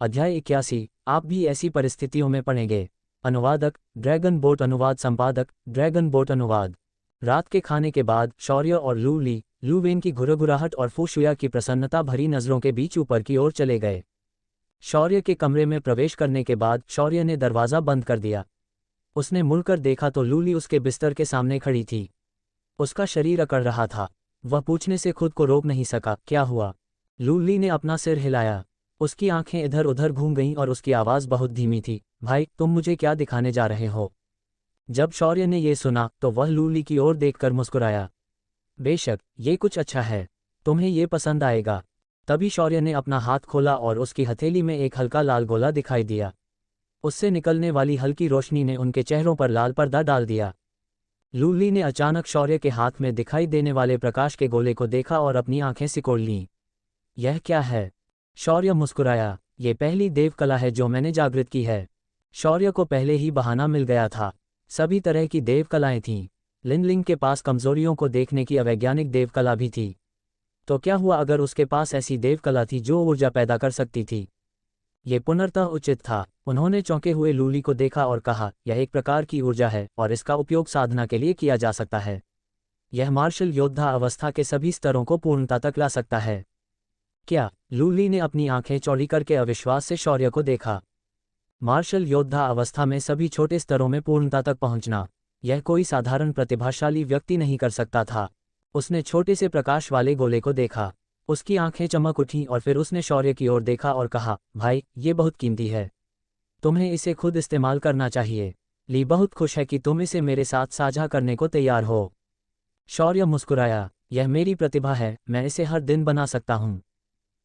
अध्याय 81। आप भी ऐसी परिस्थितियों में पड़ेंगे। अनुवादक ड्रैगन बोट अनुवाद संपादक ड्रैगन बोट अनुवाद। रात के खाने के बाद शौर्य और लू वेन की घुरघुराहट और फूशुया की प्रसन्नता भरी नज़रों के बीच ऊपर की ओर चले गए। शौर्य के कमरे में प्रवेश करने के बाद शौर्य ने दरवाज़ा बंद कर दिया। उसने मुड़कर देखा तो लूली उसके बिस्तर के सामने खड़ी थी। उसका शरीर अकड़ रहा था। वह पूछने से खुद को रोक नहीं सका, क्या हुआ? लूली ने अपना सिर हिलाया। उसकी आंखें इधर उधर घूम गईं और उसकी आवाज़ बहुत धीमी थी। भाई, तुम मुझे क्या दिखाने जा रहे हो? जब शौर्य ने ये सुना तो वह लूली की ओर देखकर मुस्कुराया। बेशक, ये कुछ अच्छा है। तुम्हें ये पसंद आएगा। तभी शौर्य ने अपना हाथ खोला और उसकी हथेली में एक हल्का लाल गोला दिखाई दिया। उससे निकलने वाली हल्की रोशनी ने उनके चेहरों पर लाल पर्दा डाल दिया। लूली ने अचानक शौर्य के हाथ में दिखाई देने वाले प्रकाश के गोले को देखा और अपनी आंखें सिकोड़ लीं। यह क्या है? शौर्य मुस्कुराया। ये पहली देव कला है जो मैंने जागृत की है। शौर्य को पहले ही बहाना मिल गया था। सभी तरह की देव कलाएं थीं। लिनलिंग के पास कमजोरियों को देखने की अवैज्ञानिक देव कला भी थी। तो क्या हुआ अगर उसके पास ऐसी देव कला थी जो ऊर्जा पैदा कर सकती थी? ये पुनर्तः उचित था। उन्होंने चौंके हुए लूली को देखा और कहा, यह एक प्रकार की ऊर्जा है और इसका उपयोग साधना के लिए किया जा सकता है। यह मार्शल योद्धा अवस्था के सभी स्तरों को पूर्णता तक ला सकता है। क्या? लूली ने अपनी आंखें चौड़ी करके अविश्वास से शौर्य को देखा। मार्शल योद्धा अवस्था में सभी छोटे स्तरों में पूर्णता तक पहुंचना, यह कोई साधारण प्रतिभाशाली व्यक्ति नहीं कर सकता था। उसने छोटे से प्रकाश वाले गोले को देखा। उसकी आंखें चमक उठीं और फिर उसने शौर्य की ओर देखा और कहा, भाई, ये बहुत कीमती है। तुम्हें इसे खुद इस्तेमाल करना चाहिए। ली बहुत खुश है कि तुम इसे मेरे साथ साझा करने को तैयार हो। शौर्य मुस्कुराया। यह मेरी प्रतिभा है, मैं इसे हर दिन बना सकता हूँ।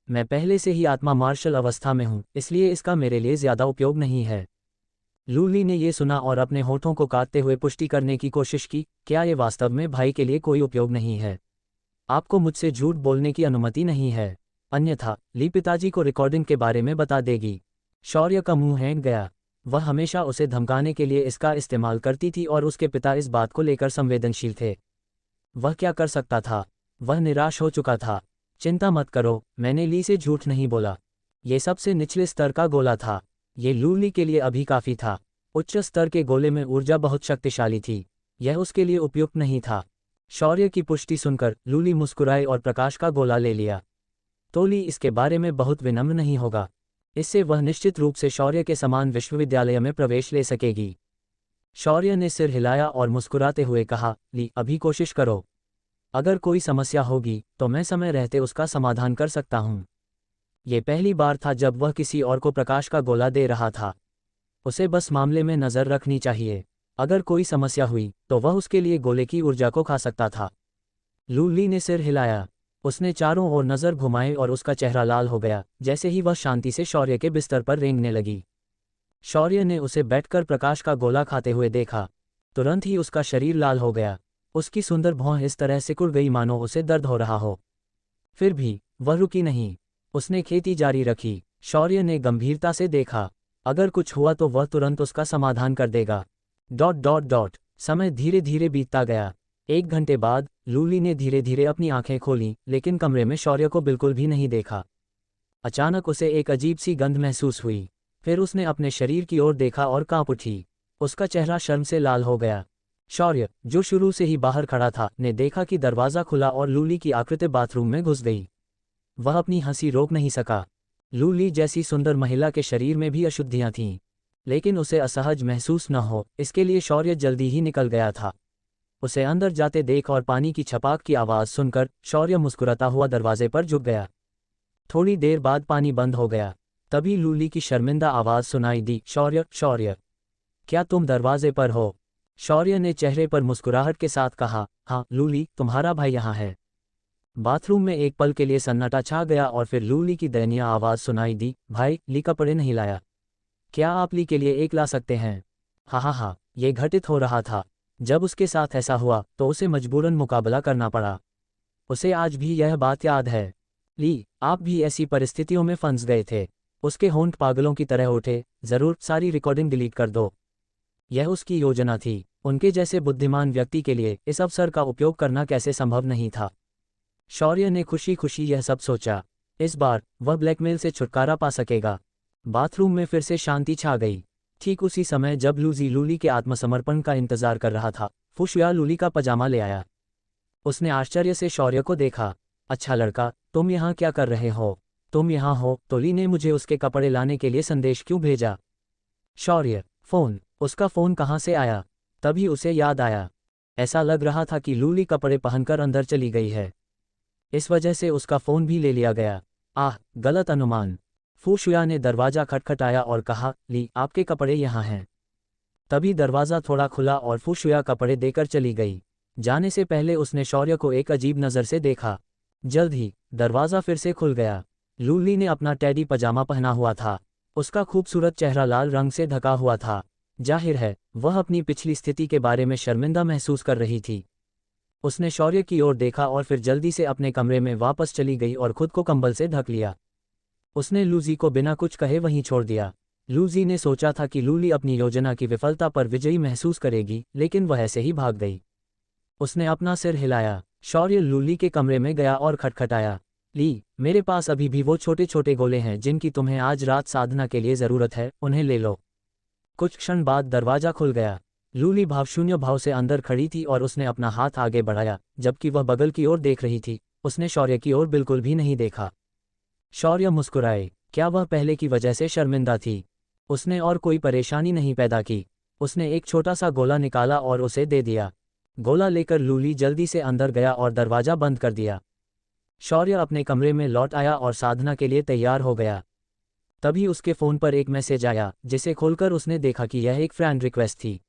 मैं पहले से ही आत्मा मार्शल अवस्था में हूँ, इसलिए इसका मेरे लिए ज़्यादा उपयोग नहीं है। लूली ने ये सुना और अपने होठों को काटते हुए पुष्टि करने की कोशिश की, क्या ये वास्तव में भाई के लिए कोई उपयोग नहीं है? आपको मुझसे झूठ बोलने की अनुमति नहीं है, अन्यथा ली पिताजी को रिकॉर्डिंग के बारे में बता देगी। शौर्य का मुंह हैंग गया। वह हमेशा उसे धमकाने के लिए इसका इस्तेमाल करती थी और उसके पिता इस बात को लेकर संवेदनशील थे। वह क्या कर सकता था? वह निराश हो चुका था। चिंता मत करो, मैंने ली से झूठ नहीं बोला। ये सबसे निचले स्तर का गोला था। ये लूली के लिए अभी काफ़ी था। उच्च स्तर के गोले में ऊर्जा बहुत शक्तिशाली थी। यह उसके लिए उपयुक्त नहीं था। शौर्य की पुष्टि सुनकर लूली मुस्कुराई और प्रकाश का गोला ले लिया। तो ली इसके बारे में बहुत विनम्र नहीं होगा। इससे वह निश्चित रूप से शौर्य के समान विश्वविद्यालय में प्रवेश ले सकेगी। शौर्य ने सिर हिलाया और मुस्कुराते हुए कहा, ली, अभी कोशिश करो। अगर कोई समस्या होगी तो मैं समय रहते उसका समाधान कर सकता हूँ। ये पहली बार था जब वह किसी और को प्रकाश का गोला दे रहा था। उसे बस मामले में नज़र रखनी चाहिए। अगर कोई समस्या हुई तो वह उसके लिए गोले की ऊर्जा को खा सकता था। लूली ने सिर हिलाया। उसने चारों ओर नज़र घुमाई और उसका चेहरा लाल हो गया जैसे ही वह शांति से शौर्य के बिस्तर पर रेंगने लगी। शौर्य ने उसे बैठकर प्रकाश का गोला खाते हुए देखा। तुरंत ही उसका शरीर लाल हो गया। उसकी सुंदर भौं इस तरह सिकुड़ गई मानो उसे दर्द हो रहा हो। फिर भी वह रुकी नहीं। उसने खेती जारी रखी। शौर्य ने गंभीरता से देखा, अगर कुछ हुआ तो वह तुरंत उसका समाधान कर देगा। ... समय धीरे धीरे बीतता गया। 1 घंटे बाद लूली ने धीरे धीरे अपनी आंखें खोलीं, लेकिन कमरे में शौर्य को बिल्कुल भी नहीं देखा। अचानक उसे एक अजीब सी गंध महसूस हुई। फिर उसने अपने शरीर की ओर देखा और कांप उठी। उसका चेहरा शर्म से लाल हो गया। शौर्य, जो शुरू से ही बाहर खड़ा था, ने देखा कि दरवाज़ा खुला और लूली की आकृति बाथरूम में घुस गई। वह अपनी हंसी रोक नहीं सका। लूली जैसी सुंदर महिला के शरीर में भी अशुद्धियां थीं, लेकिन उसे असहज महसूस न हो इसके लिए शौर्य जल्दी ही निकल गया था। उसे अंदर जाते देख और पानी की छपाक की आवाज़ सुनकर शौर्य मुस्कुराता हुआ दरवाजे पर झुक गया। थोड़ी देर बाद पानी बंद हो गया। तभी लूली की शर्मिंदा आवाज़ सुनाई दी, शौर्य, शौर्य, क्या तुम दरवाजे पर हो? शौर्य ने चेहरे पर मुस्कुराहट के साथ कहा, हाँ लूली, तुम्हारा भाई यहाँ है। बाथरूम में एक पल के लिए सन्नाटा छा गया और फिर लूली की दयनीय आवाज़ सुनाई दी, भाई, ली कपड़े नहीं लाया। क्या आप ली के लिए एक ला सकते हैं? हाँ, ये घटित हो रहा था। जब उसके साथ ऐसा हुआ तो उसे मजबूरन मुकाबला करना पड़ा। उसे आज भी यह बात याद है। ली, आप भी ऐसी परिस्थितियों में फंस गए थे। उसके होंठ पागलों की तरह उठे। ज़रूर, सारी रिकॉर्डिंग डिलीट कर दो। यह उसकी योजना थी। उनके जैसे बुद्धिमान व्यक्ति के लिए इस अवसर का उपयोग करना कैसे संभव नहीं था। शौर्य ने खुशी खुशी यह सब सोचा। इस बार वह ब्लैकमेल से छुटकारा पा सकेगा। बाथरूम में फिर से शांति छा गई। ठीक उसी समय जब लूजी लूली के आत्मसमर्पण का इंतजार कर रहा था, फुशुया लूली का पजामा ले आया। उसने आश्चर्य से शौर्य को देखा। अच्छा लड़का, तुम यहाँ क्या कर रहे हो? तुम यहाँ हो तो ली ने मुझे उसके कपड़े लाने के लिए संदेश क्यों भेजा? शौर्य, फोन। उसका फोन कहाँ से आया? तभी उसे याद आया। ऐसा लग रहा था कि लूली कपड़े पहनकर अंदर चली गई है, इस वजह से उसका फोन भी ले लिया गया। आह, गलत अनुमान। फुशुया ने दरवाजा खटखटाया और कहा, ली, आपके कपड़े यहाँ हैं। तभी दरवाज़ा थोड़ा खुला और फुशुया कपड़े देकर चली गई। जाने से पहले उसने शौर्य को एक अजीब नज़र से देखा। जल्द ही दरवाज़ा फिर से खुल गया। लूली ने अपना टैडी पजामा पहना हुआ था। उसका खूबसूरत चेहरा लाल रंग से ढका हुआ था। जाहिर है वह अपनी पिछली स्थिति के बारे में शर्मिंदा महसूस कर रही थी। उसने शौर्य की ओर देखा और फिर जल्दी से अपने कमरे में वापस चली गई और खुद को कंबल से ढक लिया। उसने लूजी को बिना कुछ कहे वहीं छोड़ दिया। लूजी ने सोचा था कि लूली अपनी योजना की विफलता पर विजयी महसूस करेगी, लेकिन वह ऐसे ही भाग गई। उसने अपना सिर हिलाया। शौर्य लूली के कमरे में गया और खटखटाया। ली, मेरे पास अभी भी वो छोटे छोटे गोले हैं जिनकी तुम्हें आज रात साधना के लिए ज़रूरत है, उन्हें ले लो। कुछ क्षण बाद दरवाज़ा खुल गया। लूली भावशून्य भाव से अंदर खड़ी थी और उसने अपना हाथ आगे बढ़ाया। जबकि वह बगल की ओर देख रही थी, उसने शौर्य की ओर बिल्कुल भी नहीं देखा। शौर्य मुस्कुराए। क्या वह पहले की वजह से शर्मिंदा थी? उसने और कोई परेशानी नहीं पैदा की। उसने एक छोटा सा गोला निकाला और उसे दे दिया। गोला लेकर लूली जल्दी से अंदर गया और दरवाज़ा बंद कर दिया। शौर्य अपने कमरे में लौट आया और साधना के लिए तैयार हो गया। तभी उसके फ़ोन पर एक मैसेज आया, जिसे खोलकर उसने देखा कि यह एक फ्रेंड रिक्वेस्ट थी।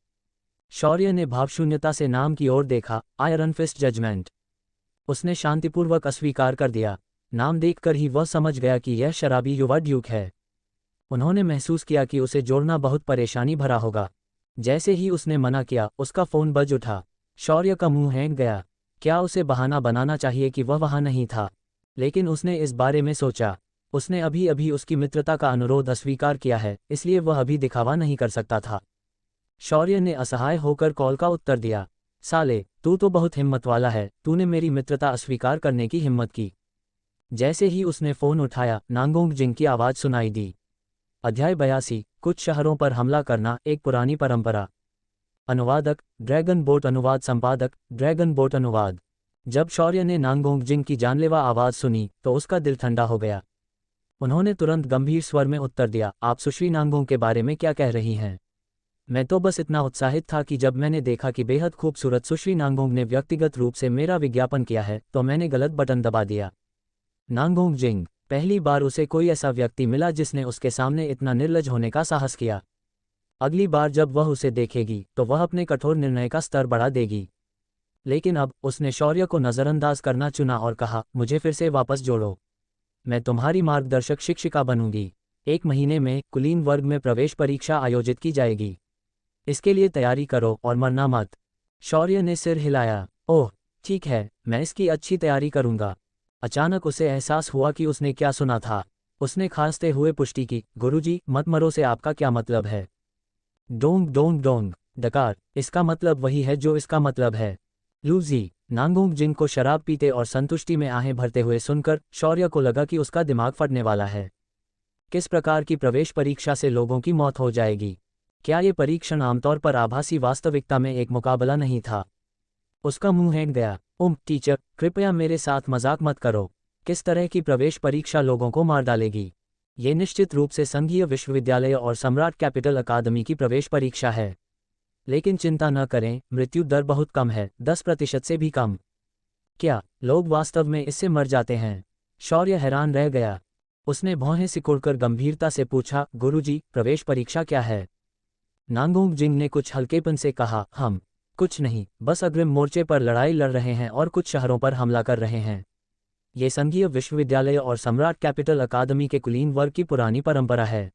शौर्य ने भावशून्यता से नाम की ओर देखा, आयरन फिस्ट जजमेंट। उसने शांतिपूर्वक अस्वीकार कर दिया। नाम देखकर ही वह समझ गया कि यह शराबी युवा ड्यूक है। उन्होंने महसूस किया कि उसे जोड़ना बहुत परेशानी भरा होगा। जैसे ही उसने मना किया, उसका फ़ोन बज उठा। शौर्य का मुंह हैंग गया। क्या उसे बहाना बनाना चाहिए कि वह वहाँ नहीं था? लेकिन उसने इस बारे में सोचा। उसने अभी अभी उसकी मित्रता का अनुरोध अस्वीकार किया है, इसलिए वह अभी दिखावा नहीं कर सकता था। शौर्य ने असहाय होकर कॉल का उत्तर दिया। साले, तू तो बहुत हिम्मत वाला है, तूने मेरी मित्रता अस्वीकार करने की हिम्मत की। जैसे ही उसने फ़ोन उठाया, नांगोंग जिंग की आवाज़ सुनाई दी। अध्याय 82, कुछ शहरों पर हमला करना, एक पुरानी परंपरा। अनुवादक, ड्रैगन बोट अनुवाद संपादक, ड्रैगन बोट अनुवाद। जब शौर्य ने नांगोंग जिंग की जानलेवा आवाज़ सुनी तो उसका दिल ठंडा हो गया। उन्होंने तुरंत गंभीर स्वर में उत्तर दिया, आप सुश्री नांगोंग के बारे में क्या कह रही हैं? मैं तो बस इतना उत्साहित था कि जब मैंने देखा कि बेहद खूबसूरत सुश्री नांगोंग ने व्यक्तिगत रूप से मेरा विज्ञापन किया है, तो मैंने गलत बटन दबा दिया। नांगोंग जिंग, पहली बार उसे कोई ऐसा व्यक्ति मिला जिसने उसके सामने इतना निर्लज होने का साहस किया। अगली बार जब वह उसे देखेगी तो वह अपने कठोर निर्णय का स्तर बढ़ा देगी। लेकिन अब उसने शौर्य को नज़रअंदाज करना चुना और कहा, मुझे फिर से वापस जोड़ो। मैं तुम्हारी मार्गदर्शक शिक्षिका बनूंगी। 1 महीने में कुलीन वर्ग में प्रवेश परीक्षा आयोजित की जाएगी। इसके लिए तैयारी करो और मरना मत। शौर्य ने सिर हिलाया। ओह, ठीक है, मैं इसकी अच्छी तैयारी करूंगा। अचानक उसे एहसास हुआ कि उसने क्या सुना था। उसने खांसते हुए पुष्टि की, गुरुजी, मत मरो से आपका क्या मतलब है? डोंग डोंग डोंग, डकार, इसका मतलब वही है जो इसका मतलब है। लूजी, नांगोंग जिंग को शराब पीते और संतुष्टि में आहें भरते हुए सुनकर शौर्य को लगा कि उसका दिमाग फटने वाला है। किस प्रकार की प्रवेश परीक्षा से लोगों की मौत हो जाएगी? क्या ये परीक्षण आमतौर पर आभासी वास्तविकता में एक मुकाबला नहीं था? उसका मुंह हैंग गया। टीचर, कृपया मेरे साथ मजाक मत करो। किस तरह की प्रवेश परीक्षा लोगों को मार डालेगी? ये निश्चित रूप से संघीय विश्वविद्यालय और सम्राट कैपिटल अकादमी की प्रवेश परीक्षा है। लेकिन चिंता न करें, मृत्यु दर बहुत कम है, 10% से भी कम। क्या लोग वास्तव में इससे मर जाते हैं? शौर्य हैरान रह गया। उसने भौहें सिकुड़कर गंभीरता से पूछा, गुरुजी, प्रवेश परीक्षा क्या है? नांगोंग जिंग ने कुछ हल्केपन से कहा, हम कुछ नहीं, बस अग्रिम मोर्चे पर लड़ाई लड़ रहे हैं और कुछ शहरों पर हमला कर रहे हैं। ये संघीय विश्वविद्यालय और सम्राट कैपिटल अकादमी के कुलीन वर्ग की पुरानी परंपरा है।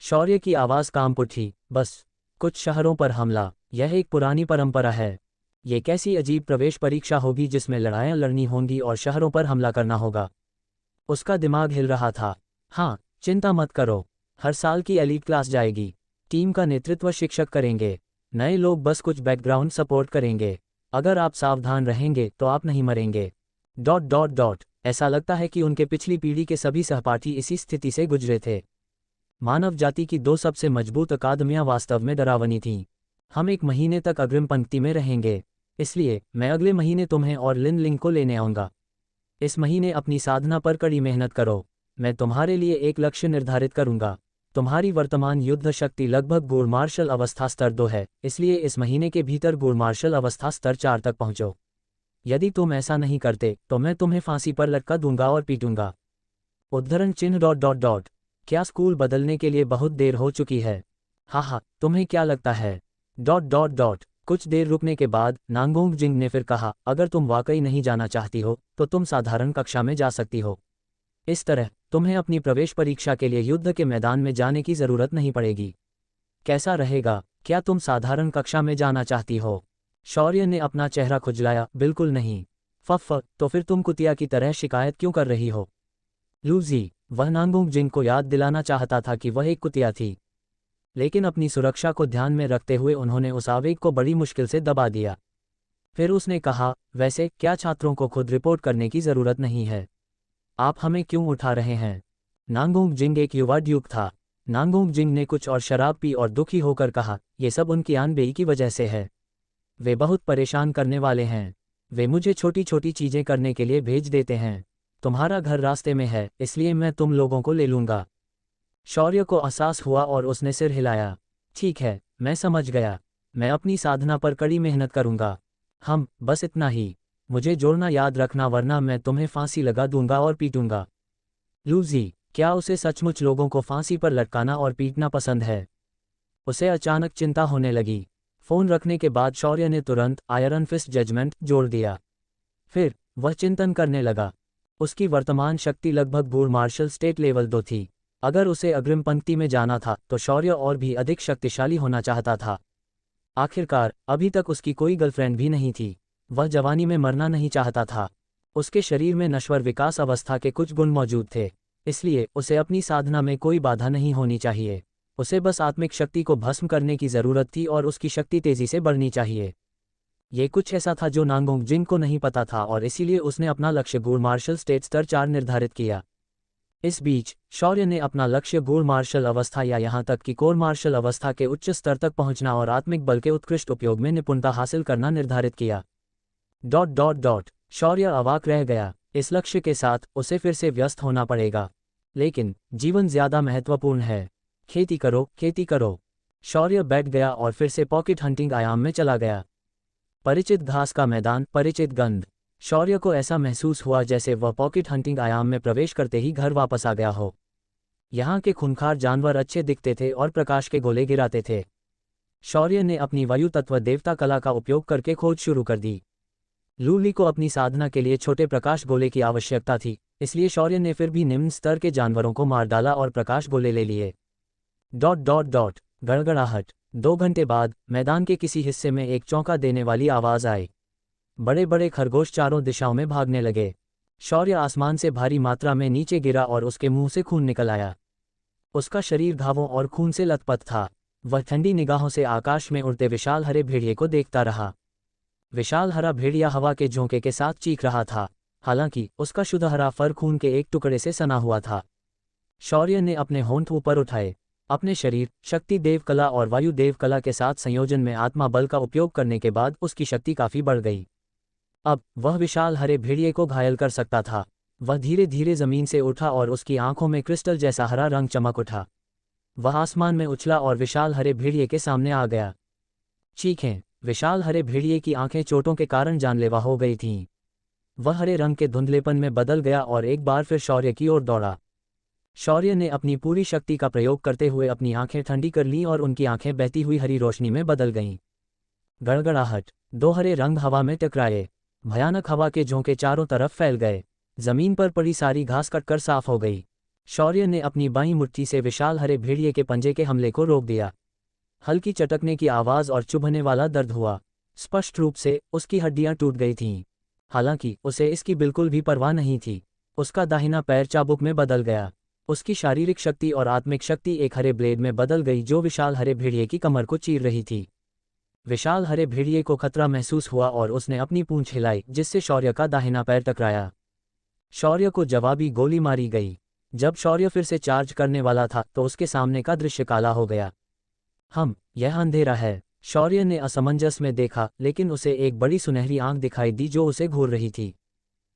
शौर्य की आवाज़ कांप उठी। बस कुछ शहरों पर हमला, यह एक पुरानी परंपरा है। ये कैसी अजीब प्रवेश परीक्षा होगी जिसमें लड़ाइयाँ लड़नी होंगी और शहरों पर हमला करना होगा? उसका दिमाग हिल रहा था। हाँ, चिंता मत करो, हर साल की एलीट क्लास जाएगी। टीम का नेतृत्व शिक्षक करेंगे। नए लोग बस कुछ बैकग्राउंड सपोर्ट करेंगे। अगर आप सावधान रहेंगे तो आप नहीं मरेंगे। ... ऐसा लगता है कि उनके पिछली पीढ़ी के सभी सहपाठी इसी स्थिति से गुजरे थे। मानव जाति की 2 सबसे मजबूत अकादमियां वास्तव में डरावनी थीं। हम 1 महीने तक अग्रिम पंक्ति में रहेंगे, इसलिए मैं अगले महीने तुम्हें और लिन लिंग को लेने आऊँगा। इस महीने अपनी साधना पर कड़ी मेहनत करो। मैं तुम्हारे लिए एक लक्ष्य निर्धारित करूँगा। तुम्हारी वर्तमान युद्ध शक्ति लगभग गूढ़ मार्शल अवस्था स्तर 2 है, इसलिए इस महीने के भीतर गूढ़ मार्शल अवस्था स्तर 4 तक पहुँचो। यदि तुम ऐसा नहीं करते तो मैं तुम्हें फांसी पर लटका दूंगा और पीटूंगा। उद्धरण चिन्ह। क्या स्कूल बदलने के लिए बहुत देर हो चुकी है? हाँ, तुम्हें क्या लगता है? कुछ देर रुकने के बाद नांगोंग जिंग ने फिर कहा, अगर तुम वाकई नहीं जाना चाहती हो तो तुम साधारण कक्षा में जा सकती हो। इस तरह तुम्हें अपनी प्रवेश परीक्षा के लिए युद्ध के मैदान में जाने की जरूरत नहीं पड़ेगी। कैसा रहेगा? क्या तुम साधारण कक्षा में जाना चाहती हो? शौर्य ने अपना चेहरा खुजलाया, बिल्कुल नहीं। तो फिर तुम कुतिया की तरह शिकायत क्यों कर रही हो? लूजी, वह नांगोंग जिंग को याद दिलाना चाहता था कि वह एक कुतिया थी, लेकिन अपनी सुरक्षा को ध्यान में रखते हुए उन्होंने उस आवेग को बड़ी मुश्किल से दबा दिया। फिर उसने कहा, वैसे क्या छात्रों को खुद रिपोर्ट करने की जरूरत नहीं है? आप हमें क्यों उठा रहे हैं? नांगोंग जिंग एक युवा ड्यूक था। नांगोंग जिंग ने कुछ और शराब पी और दुखी होकर कहा, ये सब उनकी आनबेई की वजह से है। वे बहुत परेशान करने वाले हैं। वे मुझे छोटी छोटी चीजें करने के लिए भेज देते हैं। तुम्हारा घर रास्ते में है, इसलिए मैं तुम लोगों को ले लूंगा। शौर्य को एहसास हुआ और उसने सिर हिलाया। ठीक है, मैं समझ गया। मैं अपनी साधना पर कड़ी मेहनत करूंगा। बस इतना ही। मुझे जोड़ना याद रखना, वरना मैं तुम्हें फांसी लगा दूंगा और पीटूंगा। लूजी, क्या उसे सचमुच लोगों को फांसी पर लटकाना और पीटना पसंद है? उसे अचानक चिंता होने लगी। फोन रखने के बाद शौर्य ने तुरंत आयरन फिस्ट जजमेंट जोड़ दिया। फिर वह चिंतन करने लगा। उसकी वर्तमान शक्ति लगभग गूढ़ मार्शल स्टेट लेवल 2 थी। अगर उसे अग्रिम पंक्ति में जाना था तो शौर्य और भी अधिक शक्तिशाली होना चाहता था। आखिरकार अभी तक उसकी कोई गर्लफ्रेंड भी नहीं थी। वह जवानी में मरना नहीं चाहता था। उसके शरीर में नश्वर विकास अवस्था के कुछ गुण मौजूद थे, इसलिए उसे अपनी साधना में कोई बाधा नहीं होनी चाहिए। उसे बस आत्मिक शक्ति को भस्म करने की जरूरत थी और उसकी शक्ति तेजी से बढ़नी चाहिए। ये कुछ ऐसा था जो नांगोंग जिंग को नहीं पता था और इसीलिए उसने अपना लक्ष्य गूढ़ मार्शल स्टेट स्तर 4 निर्धारित किया। इस बीच शौर्य ने अपना लक्ष्य गूढ़ मार्शल अवस्था या यहाँ तक कि कोर मार्शल अवस्था के उच्च स्तर तक पहुँचना और आत्मिक बल के उत्कृष्ट उपयोग में निपुणता हासिल करना निर्धारित किया। शौर्य अवाक रह गया। इस लक्ष्य के साथ उसे फिर से व्यस्त होना पड़ेगा, लेकिन जीवन ज्यादा महत्वपूर्ण है। खेती करो। शौर्य बैठ गया और फिर से पॉकेट हंटिंग आयाम में चला गया। परिचित घास का मैदान, परिचित गंध। शौर्य को ऐसा महसूस हुआ जैसे वह पॉकेट हंटिंग आयाम में प्रवेश करते ही घर वापस आ गया हो। यहाँ के खूंखार जानवर अच्छे दिखते थे और प्रकाश के गोले गिराते थे। शौर्य ने अपनी वायु तत्व देवता कला का उपयोग करके खोज शुरू कर दी। लूली को अपनी साधना के लिए छोटे प्रकाश गोले की आवश्यकता थी, इसलिए शौर्य ने फिर भी निम्न स्तर के जानवरों को मार डाला और प्रकाश गोले ले लिए। गड़गड़ाहट। 2 घंटे बाद मैदान के किसी हिस्से में एक चौंका देने वाली आवाज आई। बड़े बड़े खरगोश चारों दिशाओं में भागने लगे। शौर्य आसमान से भारी मात्रा में नीचे गिरा और उसके मुंह से खून निकल आया। उसका शरीर घावों और खून से लथपथ था। वह ठंडी निगाहों से आकाश में उड़ते विशाल हरे भेड़िए को देखता रहा। विशाल हरा भेड़िया हवा के झोंके के साथ चीख रहा था, हालांकि उसका शुद्ध हरा फर खून के एक टुकड़े से सना हुआ था। शौर्य ने अपने होंठ ऊपर उठाए। अपने शरीर, शक्ति देव कला और वायु देव कला के साथ संयोजन में आत्मा बल का उपयोग करने के बाद उसकी शक्ति काफी बढ़ गई। अब वह विशाल हरे भेड़िए को घायल कर सकता था। वह धीरे धीरे जमीन से उठा और उसकी आंखों में क्रिस्टल जैसा हरा रंग चमक उठा। वह आसमान में उछला और विशाल हरे भेड़िए के सामने आ गया। चीखें। विशाल हरे भेड़िए की आंखें चोटों के कारण जानलेवा हो गई थीं। वह हरे रंग के धुंधलेपन में बदल गया और एक बार फिर शौर्य की ओर दौड़ा। शौर्य ने अपनी पूरी शक्ति का प्रयोग करते हुए अपनी आंखें ठंडी कर लीं और उनकी आंखें बहती हुई हरी रोशनी में बदल गईं। गड़गड़ाहट। 2 हरे रंग हवा में टकराए। भयानक हवा के झोंके चारों तरफ फैल गए। जमीन पर पड़ी सारी घास कटकर साफ हो गई। शौर्य ने अपनी बाईं मुट्ठी से विशाल हरे भेड़िए के पंजे के हमले को रोक दिया। हल्की चटकने की आवाज और चुभने वाला दर्द हुआ। स्पष्ट रूप से उसकी हड्डियां टूट गई थीं। हालांकि उसे इसकी बिल्कुल भी परवाह नहीं थी। उसका दाहिना पैर चाबुक में बदल गया। उसकी शारीरिक शक्ति और आत्मिक शक्ति एक हरे ब्लेड में बदल गई जो विशाल हरे भेड़िए की कमर को चीर रही थी। विशाल हरे भेड़िए को खतरा महसूस हुआ और उसने अपनी पूंछ हिलाई, जिससे शौर्य का दाहिना पैर टकराया। शौर्य को जवाबी गोली मारी गई। जब शौर्य फिर से चार्ज करने वाला था तो उसके सामने का दृश्य काला हो गया। यह अंधेरा है। शौर्य ने असमंजस में देखा, लेकिन उसे एक बड़ी सुनहरी आंख दिखाई दी जो उसे घूर रही थी।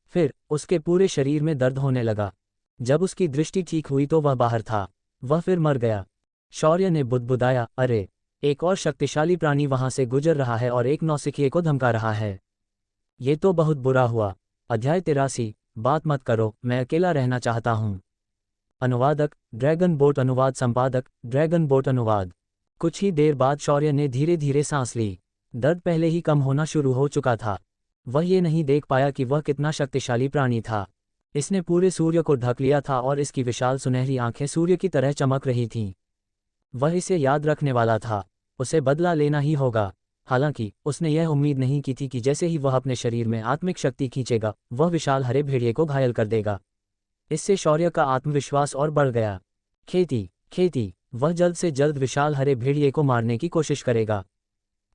फिर उसके पूरे शरीर में दर्द होने लगा। जब उसकी दृष्टि ठीक हुई तो वह बाहर था। वह फिर मर गया। शौर्य ने बुदबुदाया, अरे, एक और शक्तिशाली प्राणी वहां से गुजर रहा है और एक नौसिखिए को धमका रहा है। ये तो बहुत बुरा हुआ। अध्याय 83। बात मत करो, मैं अकेला रहना चाहता हूँ। अनुवादक ड्रैगन बोट अनुवाद संपादक ड्रैगन बोट अनुवाद। कुछ ही देर बाद शौर्य ने धीरे धीरे सांस ली। दर्द पहले ही कम होना शुरू हो चुका था। वह ये नहीं देख पाया कि वह कितना शक्तिशाली प्राणी था। इसने पूरे सूर्य को ढक लिया था और इसकी विशाल सुनहरी आंखें सूर्य की तरह चमक रही थीं। वह इसे याद रखने वाला था। उसे बदला लेना ही होगा। हालांकि उसने यह उम्मीद नहीं की थी कि जैसे ही वह अपने शरीर में आत्मिक शक्ति खींचेगा वह विशाल हरे भेड़िए को घायल कर देगा। इससे शौर्य का आत्मविश्वास और बढ़ गया। खेती वह जल्द से जल्द विशाल हरे भेड़िए को मारने की कोशिश करेगा।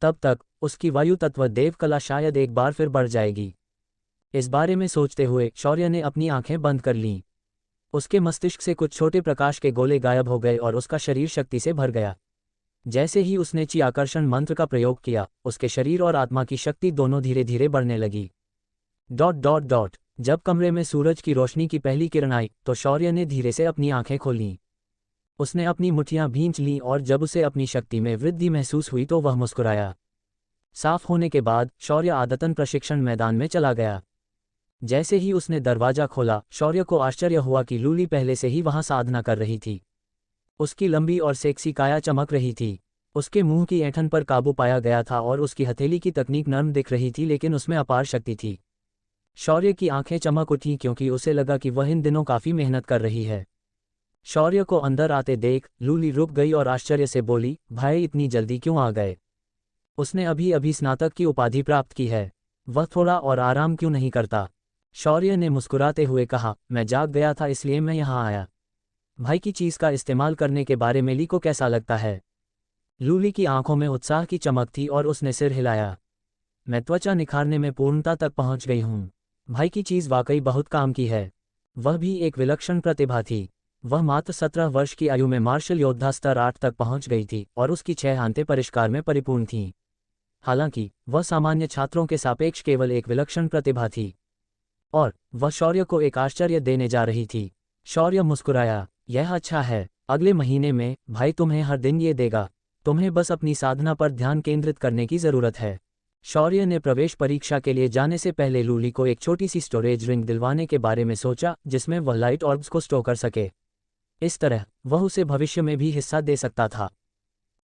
तब तक उसकी वायु तत्व देव कला शायद एक बार फिर बढ़ जाएगी। इस बारे में सोचते हुए शौर्य ने अपनी आंखें बंद कर लीं। उसके मस्तिष्क से कुछ छोटे प्रकाश के गोले गायब हो गए और उसका शरीर शक्ति से भर गया। जैसे ही उसने ची आकर्षण मंत्र का प्रयोग किया, उसके शरीर और आत्मा की शक्ति दोनों धीरे धीरे बढ़ने लगी। ... जब कमरे में सूरज की रोशनी की पहली किरण आई तो शौर्य ने धीरे से अपनी आंखें खोलीं। उसने अपनी मुट्ठियां भींच लीं और जब उसे अपनी शक्ति में वृद्धि महसूस हुई तो वह मुस्कुराया। साफ होने के बाद शौर्य आदतन प्रशिक्षण मैदान में चला गया। जैसे ही उसने दरवाजा खोला, शौर्य को आश्चर्य हुआ कि लूली पहले से ही वहां साधना कर रही थी। उसकी लंबी और सेक्सी काया चमक रही थी। उसके मुंह की ऐंठन पर काबू पाया गया था और उसकी हथेली की तकनीक नर्म दिख रही थी, लेकिन उसमें अपार शक्ति थी। शौर्य की आंखें चमक उठीं क्योंकि उसे लगा कि वह इन दिनों काफी मेहनत कर रही है। शौर्य को अंदर आते देख लूली रुक गई और आश्चर्य से बोली, भाई इतनी जल्दी क्यों आ गए? उसने अभी अभी स्नातक की उपाधि प्राप्त की है। वह थोड़ा और आराम क्यों नहीं करता? शौर्य ने मुस्कुराते हुए कहा, मैं जाग गया था इसलिए मैं यहाँ आया। भाई की चीज का इस्तेमाल करने के बारे में ली को कैसा लगता है? लूली की आंखों में उत्साह की चमक थी और उसने सिर हिलाया। मैं त्वचा निखारने में पूर्णता तक पहुंच गई हूँ। भाई की चीज वाकई बहुत काम की है। वह भी एक विलक्षण प्रतिभा थी। वह मात्र 17 वर्ष की आयु में मार्शल योद्धा स्तर 8 तक पहुंच गई थी और उसकी 6 आंतें परिष्कार में परिपूर्ण थीं। हालांकि वह सामान्य छात्रों के सापेक्ष केवल एक विलक्षण प्रतिभा थी और वह शौर्य को एक आश्चर्य देने जा रही थी। शौर्य मुस्कुराया, यह अच्छा है। अगले महीने में भाई तुम्हें हर दिन ये देगा। तुम्हें बस अपनी साधना पर ध्यान केंद्रित करने की जरूरत है। शौर्य ने प्रवेश परीक्षा के लिए जाने से पहले लूली को एक छोटी सी स्टोरेज रिंग दिलवाने के बारे में सोचा जिसमें वह लाइट ऑर्ब्स को स्टोर कर सके। इस तरह वह उसे भविष्य में भी हिस्सा दे सकता था।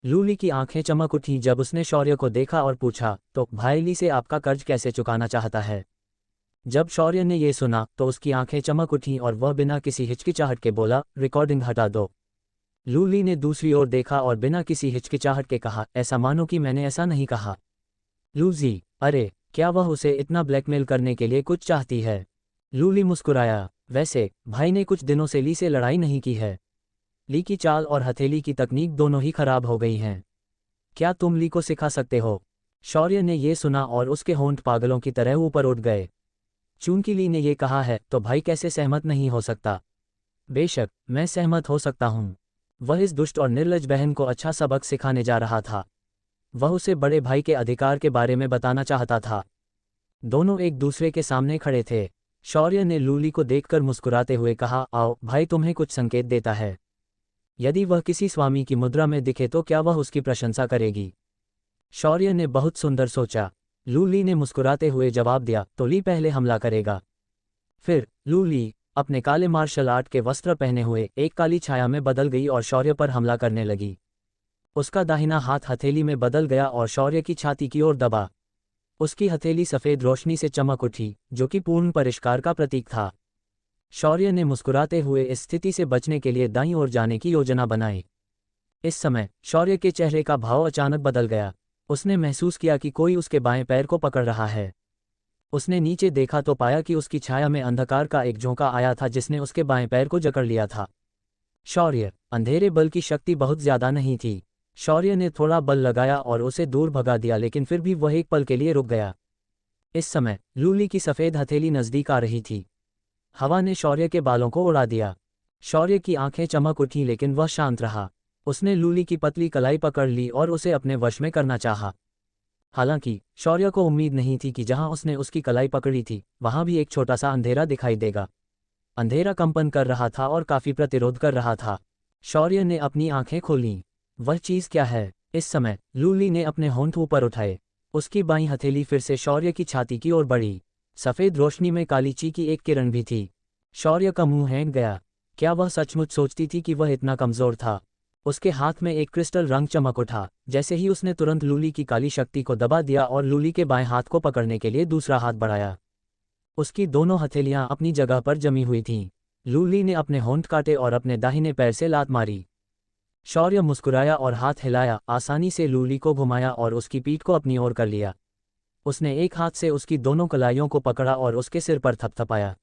लूली की आंखें चमक उठीं जब उसने शौर्य को देखा और पूछा, तो भाई ली से आपका कर्ज कैसे चुकाना चाहता है? जब शौर्य ने यह सुना तो उसकी आंखें चमक उठीं और वह बिना किसी हिचकिचाहट के बोला, रिकॉर्डिंग हटा दो। लूली ने दूसरी ओर देखा और बिना किसी हिचकिचाहट के कहा, ऐसा मानो कि मैंने ऐसा नहीं कहा। लूजी, अरे, क्या वह उसे इतना ब्लैकमेल करने के लिए कुछ चाहती है? लूली मुस्कुराया, वैसे भाई ने कुछ दिनों से ली से लड़ाई नहीं की है। ली की चाल और हथेली की तकनीक दोनों ही खराब हो गई हैं। क्या तुम ली को सिखा सकते हो? शौर्य ने यह सुना और उसके होंठ पागलों की तरह ऊपर उठ गए। चूंकि ली ने यह कहा है तो भाई कैसे सहमत नहीं हो सकता? बेशक मैं सहमत हो सकता हूँ। वह इस दुष्ट और निर्लज बहन को अच्छा सबक सिखाने जा रहा था। वह उसे बड़े भाई के अधिकार के बारे में बताना चाहता था। दोनों एक दूसरे के सामने खड़े थे। शौर्य ने लूली को देखकर मुस्कुराते हुए कहा, आओ भाई तुम्हें कुछ संकेत देता है। यदि वह किसी स्वामी की मुद्रा में दिखे तो क्या वह उसकी प्रशंसा करेगी? शौर्य ने बहुत सुंदर सोचा। लूली ने मुस्कुराते हुए जवाब दिया, तो ली पहले हमला करेगा। फिर लूली अपने काले मार्शल आर्ट के वस्त्र पहने हुए एक काली छाया में बदल गई और शौर्य पर हमला करने लगी। उसका दाहिना हाथ हथेली में बदल गया और शौर्य की छाती की ओर दबा। उसकी हथेली सफेद रोशनी से चमक उठी जो कि पूर्ण परिष्कार का प्रतीक था। शौर्य ने मुस्कुराते हुए इस स्थिति से बचने के लिए दाईं ओर जाने की योजना बनाई। इस समय शौर्य के चेहरे का भाव अचानक बदल गया। उसने महसूस किया कि कोई उसके बाएं पैर को पकड़ रहा है। उसने नीचे देखा तो पाया कि उसकी छाया में अंधकार का एक झोंका आया था जिसने उसके बाएं पैर को जकड़ लिया था। शौर्य, अंधेरे बल की शक्ति बहुत ज्यादा नहीं थी। शौर्य ने थोड़ा बल लगाया और उसे दूर भगा दिया, लेकिन फिर भी वह एक पल के लिए रुक गया। इस समय लूली की सफेद हथेली नजदीक आ रही थी। हवा ने शौर्य के बालों को उड़ा दिया। शौर्य की आंखें चमक उठी लेकिन वह शांत रहा। उसने लूली की पतली कलाई पकड़ ली और उसे अपने वश में करना चाहा। हालांकि शौर्य को उम्मीद नहीं थी कि जहां उसने उसकी कलाई पकड़ी थी वहां भी एक छोटा सा अंधेरा दिखाई देगा। अंधेरा कंपन कर रहा था और काफी प्रतिरोध कर रहा था। शौर्य ने अपनी आंखें खोलीं। वह चीज क्या है? इस समय लूली ने अपने होंठ ऊपर उठाए। उसकी बाईं हथेली फिर से शौर्य की छाती की ओर बढ़ी। सफेद रोशनी में काली ची की एक किरण भी थी। शौर्य का मुंह हैंग गया। क्या वह सचमुच सोचती थी कि वह इतना कमजोर था? उसके हाथ में एक क्रिस्टल रंग चमक उठा। जैसे ही उसने तुरंत लूली की काली शक्ति को दबा दिया और लूली के बाएं हाथ को पकड़ने के लिए दूसरा हाथ बढ़ाया। उसकी दोनों हथेलियां अपनी जगह पर जमी हुई थीं। लूली ने अपने होंठ काटे और अपने दाहिने पैर से लात मारी। शौर्य मुस्कुराया और हाथ हिलाया, आसानी से लूली को घुमाया और उसकी पीठ को अपनी ओर कर लिया। उसने एक हाथ से उसकी दोनों कलाइयों को पकड़ा और उसके सिर पर थपथपाया।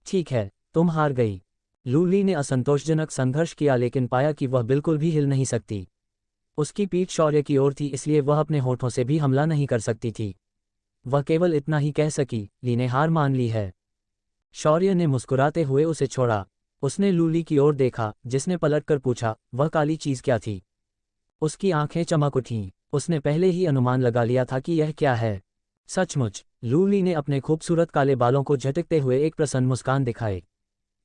ठीक है, तुम हार गई। लूली ने असंतोषजनक संघर्ष किया लेकिन पाया कि वह बिल्कुल भी हिल नहीं सकती। उसकी पीठ शौर्य की ओर थी इसलिए वह अपने होठों से भी हमला नहीं कर सकती थी। वह केवल इतना ही कह सकी, ली ने हार मान ली है। शौर्य ने मुस्कुराते हुए उसे छोड़ा। उसने लूली की ओर देखा जिसने पलटकर पूछा, वह काली चीज क्या थी? उसकी आंखें चमक उठीं। उसने पहले ही अनुमान लगा लिया था कि यह क्या है। सचमुच? लूली ने अपने खूबसूरत काले बालों को झटकते हुए एक प्रसन्न मुस्कान दिखाई।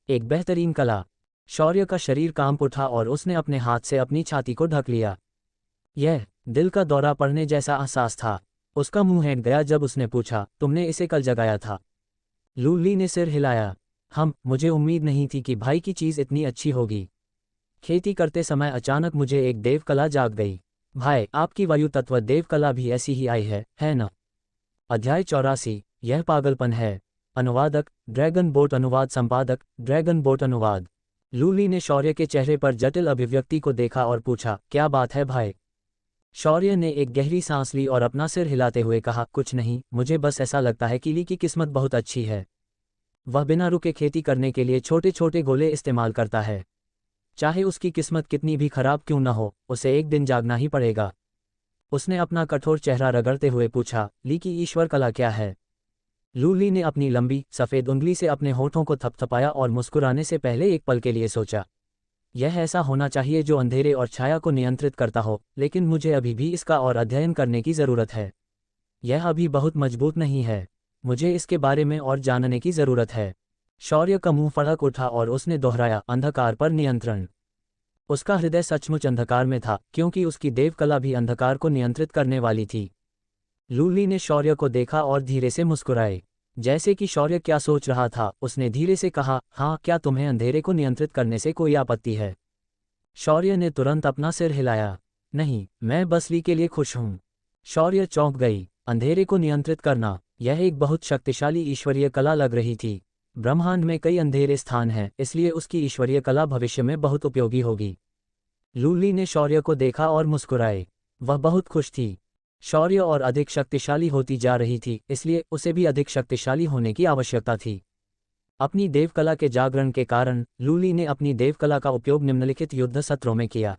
एक बेहतरीन कला। शौर्य का शरीर कांप उठा और उसने अपने हाथ से अपनी छाती को ढक लिया। यह दिल का दौरा पड़ने जैसा एहसास था। उसका मुंह हैंग गया जब उसने पूछा, तुमने इसे कल जगाया था? लूली ने सिर हिलाया। मुझे उम्मीद नहीं थी कि भाई की चीज इतनी अच्छी होगी। खेती करते समय अचानक मुझे एक देव कला जाग गई। भाई, आपकी वायु तत्व देव कला भी ऐसी ही आई है न? अध्याय 84, यह पागलपन है। अनुवादक ड्रैगन बोट अनुवाद संपादक ड्रैगन बोट अनुवाद। लूली ने शौर्य के चेहरे पर जटिल अभिव्यक्ति को देखा और पूछा, क्या बात है भाई? शौर्य ने एक गहरी सांस ली और अपना सिर हिलाते हुए कहा, कुछ नहीं, मुझे बस ऐसा लगता है कि ली की किस्मत बहुत अच्छी है। वह बिना रुके खेती करने के लिए छोटे छोटे गोले इस्तेमाल करता है। चाहे उसकी किस्मत कितनी भी खराब क्यों न हो, उसे एक दिन जागना ही पड़ेगा। उसने अपना कठोर चेहरा रगड़ते हुए पूछा, ली की ईश्वर कला क्या है? लूली ने अपनी लंबी सफ़ेद उंगली से अपने होठों को थपथपाया और मुस्कुराने से पहले एक पल के लिए सोचा। यह ऐसा होना चाहिए जो अंधेरे और छाया को नियंत्रित करता हो, लेकिन मुझे अभी भी इसका और अध्ययन करने की ज़रूरत है। यह अभी बहुत मजबूत नहीं है। मुझे इसके बारे में और जानने की ज़रूरत है। शौर्य का मुंह फड़क उठा और उसने दोहराया, अंधकार पर नियंत्रण। उसका हृदय सचमुच अंधकार में था क्योंकि उसकी देवकला भी अंधकार को नियंत्रित करने वाली थी। लूली ने शौर्य को देखा और धीरे से मुस्कुराए। जैसे कि शौर्य क्या सोच रहा था, उसने धीरे से कहा, हाँ, क्या तुम्हें अंधेरे को नियंत्रित करने से कोई आपत्ति है? शौर्य ने तुरंत अपना सिर हिलाया। नहीं, मैं बस ली के लिए खुश हूँ। शौर्य चौंक गई। अंधेरे को नियंत्रित करना, यह एक बहुत शक्तिशाली ईश्वरीय कला लग रही थी। ब्रह्मांड में कई अंधेरे स्थान हैं, इसलिए उसकी ईश्वरीय कला भविष्य में बहुत उपयोगी होगी। लूली ने शौर्य को देखा और मुस्कुराए। वह बहुत खुश थी। शौर्य और अधिक शक्तिशाली होती जा रही थी, इसलिए उसे भी अधिक शक्तिशाली होने की आवश्यकता थी। अपनी देवकला के जागरण के कारण लूली ने अपनी देवकला का उपयोग निम्नलिखित युद्ध सत्रों में किया।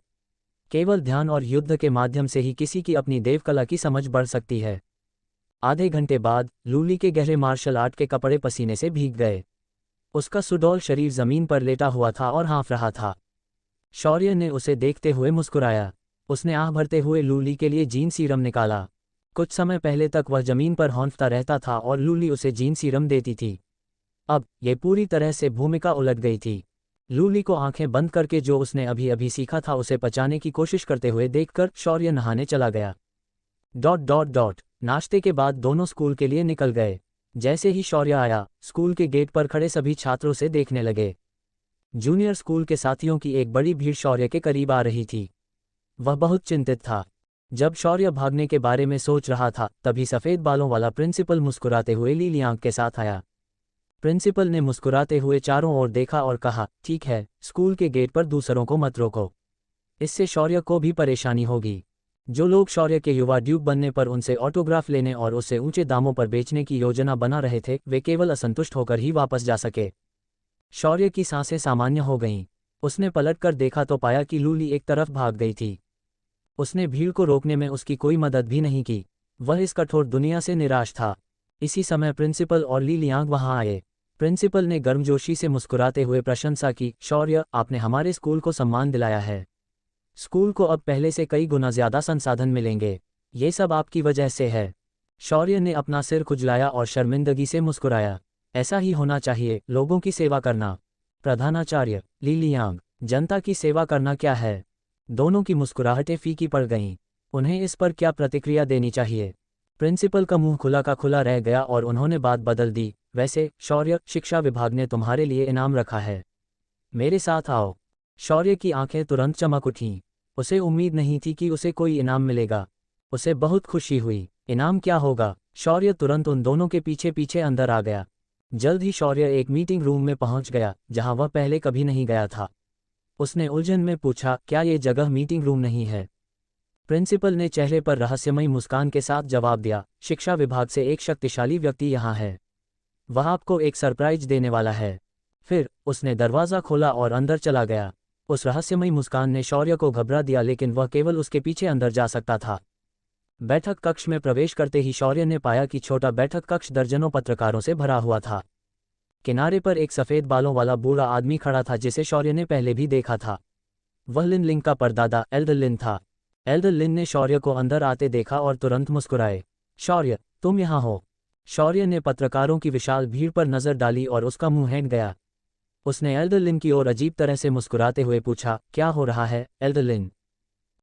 केवल ध्यान और युद्ध के माध्यम से ही किसी की अपनी देवकला की समझ बढ़ सकती है। आधे घंटे बाद लूली के गहरे मार्शल आर्ट के कपड़े पसीने से भीग गए। उसका सुडौल शरीर जमीन पर लेटा हुआ था और हाँफ रहा था। शौर्य ने उसे देखते हुए मुस्कुराया। उसने आह भरते हुए लूली के लिए जीन सीरम निकाला। कुछ समय पहले तक वह जमीन पर हौंफता रहता था और लूली उसे जीन सीरम देती थी। अब ये पूरी तरह से भूमिका उलट गई थी। लूली को आंखें बंद करके जो उसने अभी अभी सीखा था उसे पचाने की कोशिश करते हुए देखकर शौर्य नहाने चला गया। नाश्ते के बाद दोनों स्कूल के लिए निकल गए। जैसे ही शौर्य आया, स्कूल के गेट पर खड़े सभी छात्रों से देखने लगे। जूनियर स्कूल के साथियों की एक बड़ी भीड़ शौर्य के करीब आ रही थी। वह बहुत चिंतित था। जब शौर्य भागने के बारे में सोच रहा था, तभी सफ़ेद बालों वाला प्रिंसिपल मुस्कुराते हुए लीली आंख के साथ आया। प्रिंसिपल ने मुस्कुराते हुए चारों ओर देखा और कहा, ठीक है, स्कूल के गेट पर दूसरों को मत रोको। इससे शौर्य को भी परेशानी होगी। जो लोग शौर्य के युवा ड्यूक बनने पर उनसे ऑटोग्राफ लेने और उसे ऊंचे दामों पर बेचने की योजना बना रहे थे, वे केवल असंतुष्ट होकर ही वापस जा सके। शौर्य की सांसें सामान्य हो गईं। उसने पलटकर देखा तो पाया कि लूली एक तरफ भाग गई थी। उसने भीड़ को रोकने में उसकी कोई मदद भी नहीं की। वह इस कठोर दुनिया से निराश था। इसी समय प्रिंसिपल और ली लियांग वहां आए। प्रिंसिपल ने गर्मजोशी से मुस्कुराते हुए प्रशंसा की, शौर्य, आपने हमारे स्कूल को सम्मान दिलाया है। स्कूल को अब पहले से कई गुना ज्यादा संसाधन मिलेंगे। ये सब आपकी वजह से है। शौर्य ने अपना सिर खुजलाया और शर्मिंदगी से मुस्कुराया। ऐसा ही होना चाहिए, लोगों की सेवा करना। प्रधानाचार्य ली लियांग, जनता की सेवा करना क्या है? दोनों की मुस्कुराहटें फीकी पड़ गईं। उन्हें इस पर क्या प्रतिक्रिया देनी चाहिए? प्रिंसिपल का मुंह खुला का खुला रह गया और उन्होंने बात बदल दी, वैसे शौर्य, शिक्षा विभाग ने तुम्हारे लिए इनाम रखा है। मेरे साथ आओ। शौर्य की आंखें तुरंत चमक उठीं। उसे उम्मीद नहीं थी कि उसे कोई इनाम मिलेगा। उसे बहुत खुशी हुई। इनाम क्या होगा? शौर्य तुरंत उन दोनों के पीछे पीछे अंदर आ गया। जल्द ही शौर्य एक मीटिंग रूम में पहुंच गया, जहां वह पहले कभी नहीं गया था। उसने उलझन में पूछा, क्या ये जगह मीटिंग रूम नहीं है? प्रिंसिपल ने चेहरे पर रहस्यमयी मुस्कान के साथ जवाब दिया, शिक्षा विभाग से एक शक्तिशाली व्यक्ति यहाँ है। वह आपको एक सरप्राइज देने वाला है। फिर उसने दरवाज़ा खोला और अंदर चला गया। उस रहस्यमयी मुस्कान ने शौर्य को घबरा दिया, लेकिन वह केवल उसके पीछे अंदर जा सकता था। बैठक कक्ष में प्रवेश करते ही शौर्य ने पाया कि छोटा बैठक कक्ष दर्जनों पत्रकारों से भरा हुआ था। किनारे पर एक सफ़ेद बालों वाला बूढ़ा आदमी खड़ा था, जिसे शौर्य ने पहले भी देखा था। वह लिन लिंग का परदादा एल्डर लिन था। एल्डर लिन ने शौर्य को अंदर आते देखा और तुरंत मुस्कुराए। शौर्य, तुम यहाँ हो? शौर्य ने पत्रकारों की विशाल भीड़ पर नजर डाली और उसका मुंह हैंग गया। उसने एल्डर लिन की ओर अजीब तरह से मुस्कुराते हुए पूछा, क्या हो रहा है एल्डर लिन?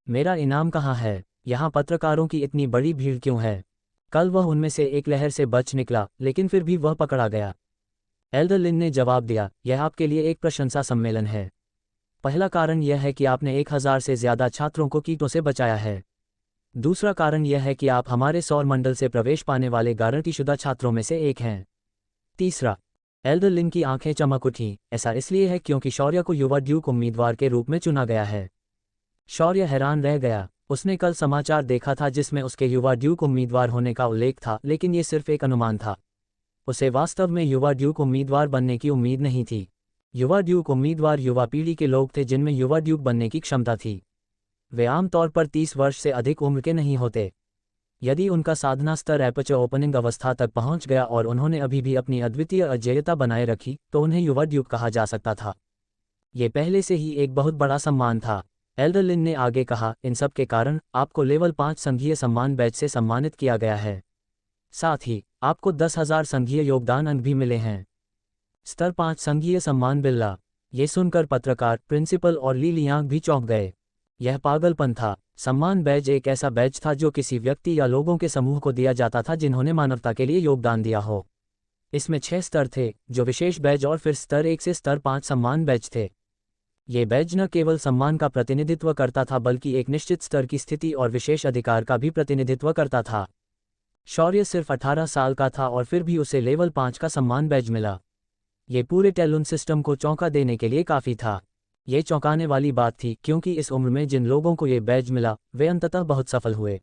मेरा इनाम कहाँ है? यहाँ पत्रकारों की इतनी बड़ी भीड़ क्यों है? कल वह उनमें से एक लहर से बच निकला, लेकिन फिर भी वह पकड़ा गया। एल्डर लिन ने जवाब दिया, यह आपके लिए एक प्रशंसा सम्मेलन है। पहला कारण यह है कि आपने 1000 से ज्यादा छात्रों को कीटों से बचाया है। दूसरा कारण यह है कि आप हमारे सौर मंडल से प्रवेश पाने वाले गारंटीशुदा छात्रों में से एक हैं। तीसरा, एल्डर लिन की आंखें चमक उठीं। ऐसा इसलिए है क्योंकि शौर्य को युवा ड्यूक उम्मीदवार के रूप में चुना गया है। शौर्य हैरान रह गया। उसने कल समाचार देखा था जिसमें उसके युवा ड्यूक उम्मीदवार होने का उल्लेख था, लेकिन ये सिर्फ एक अनुमान था। उसे वास्तव में युवा ड्यूक उम्मीदवार बनने की उम्मीद नहीं थी। युवा ड्यूक उम्मीदवार युवा पीढ़ी के लोग थे जिनमें युवा ड्यूक बनने की क्षमता थी। वे आमतौर पर 30 वर्ष से अधिक उम्र के नहीं होते। यदि उनका साधना स्तर एपर्चर ओपनिंग अवस्था तक पहुंच गया और उन्होंने अभी भी अपनी अद्वितीय अजेयता बनाए रखी, तो उन्हें युवा ड्यूक कहा जा सकता था। ये पहले से ही एक बहुत बड़ा सम्मान था। एल्डर लिन ने आगे कहा, इन सब के कारण आपको लेवल 5 संघीय सम्मान बैच से सम्मानित किया गया है। साथ ही आपको 10,000 संघीय योगदान अंक भी मिले हैं। स्तर 5 संघीय सम्मान बिल्ला। ये सुनकर पत्रकार, प्रिंसिपल और ली लियांग भी चौंक गए। यह पागलपन था। सम्मान बैज एक ऐसा बैज था जो किसी व्यक्ति या लोगों के समूह को दिया जाता था जिन्होंने मानवता के लिए योगदान दिया हो। इसमें 6 स्तर थे, जो विशेष बैज और फिर स्तर 1 से स्तर 5 सम्मान बैज थे। ये बैज न केवल सम्मान का प्रतिनिधित्व करता था, बल्कि एक निश्चित स्तर की स्थिति और विशेष अधिकार का भी प्रतिनिधित्व करता था। शौर्य सिर्फ 18 साल का था और फिर भी उसे लेवल 5 का सम्मान बैज मिला। ये पूरे टैलुन सिस्टम को चौंका देने के लिए काफ़ी था। ये चौंकाने वाली बात थी, क्योंकि इस उम्र में जिन लोगों को ये बैज मिला, वे अंततः बहुत सफल हुए।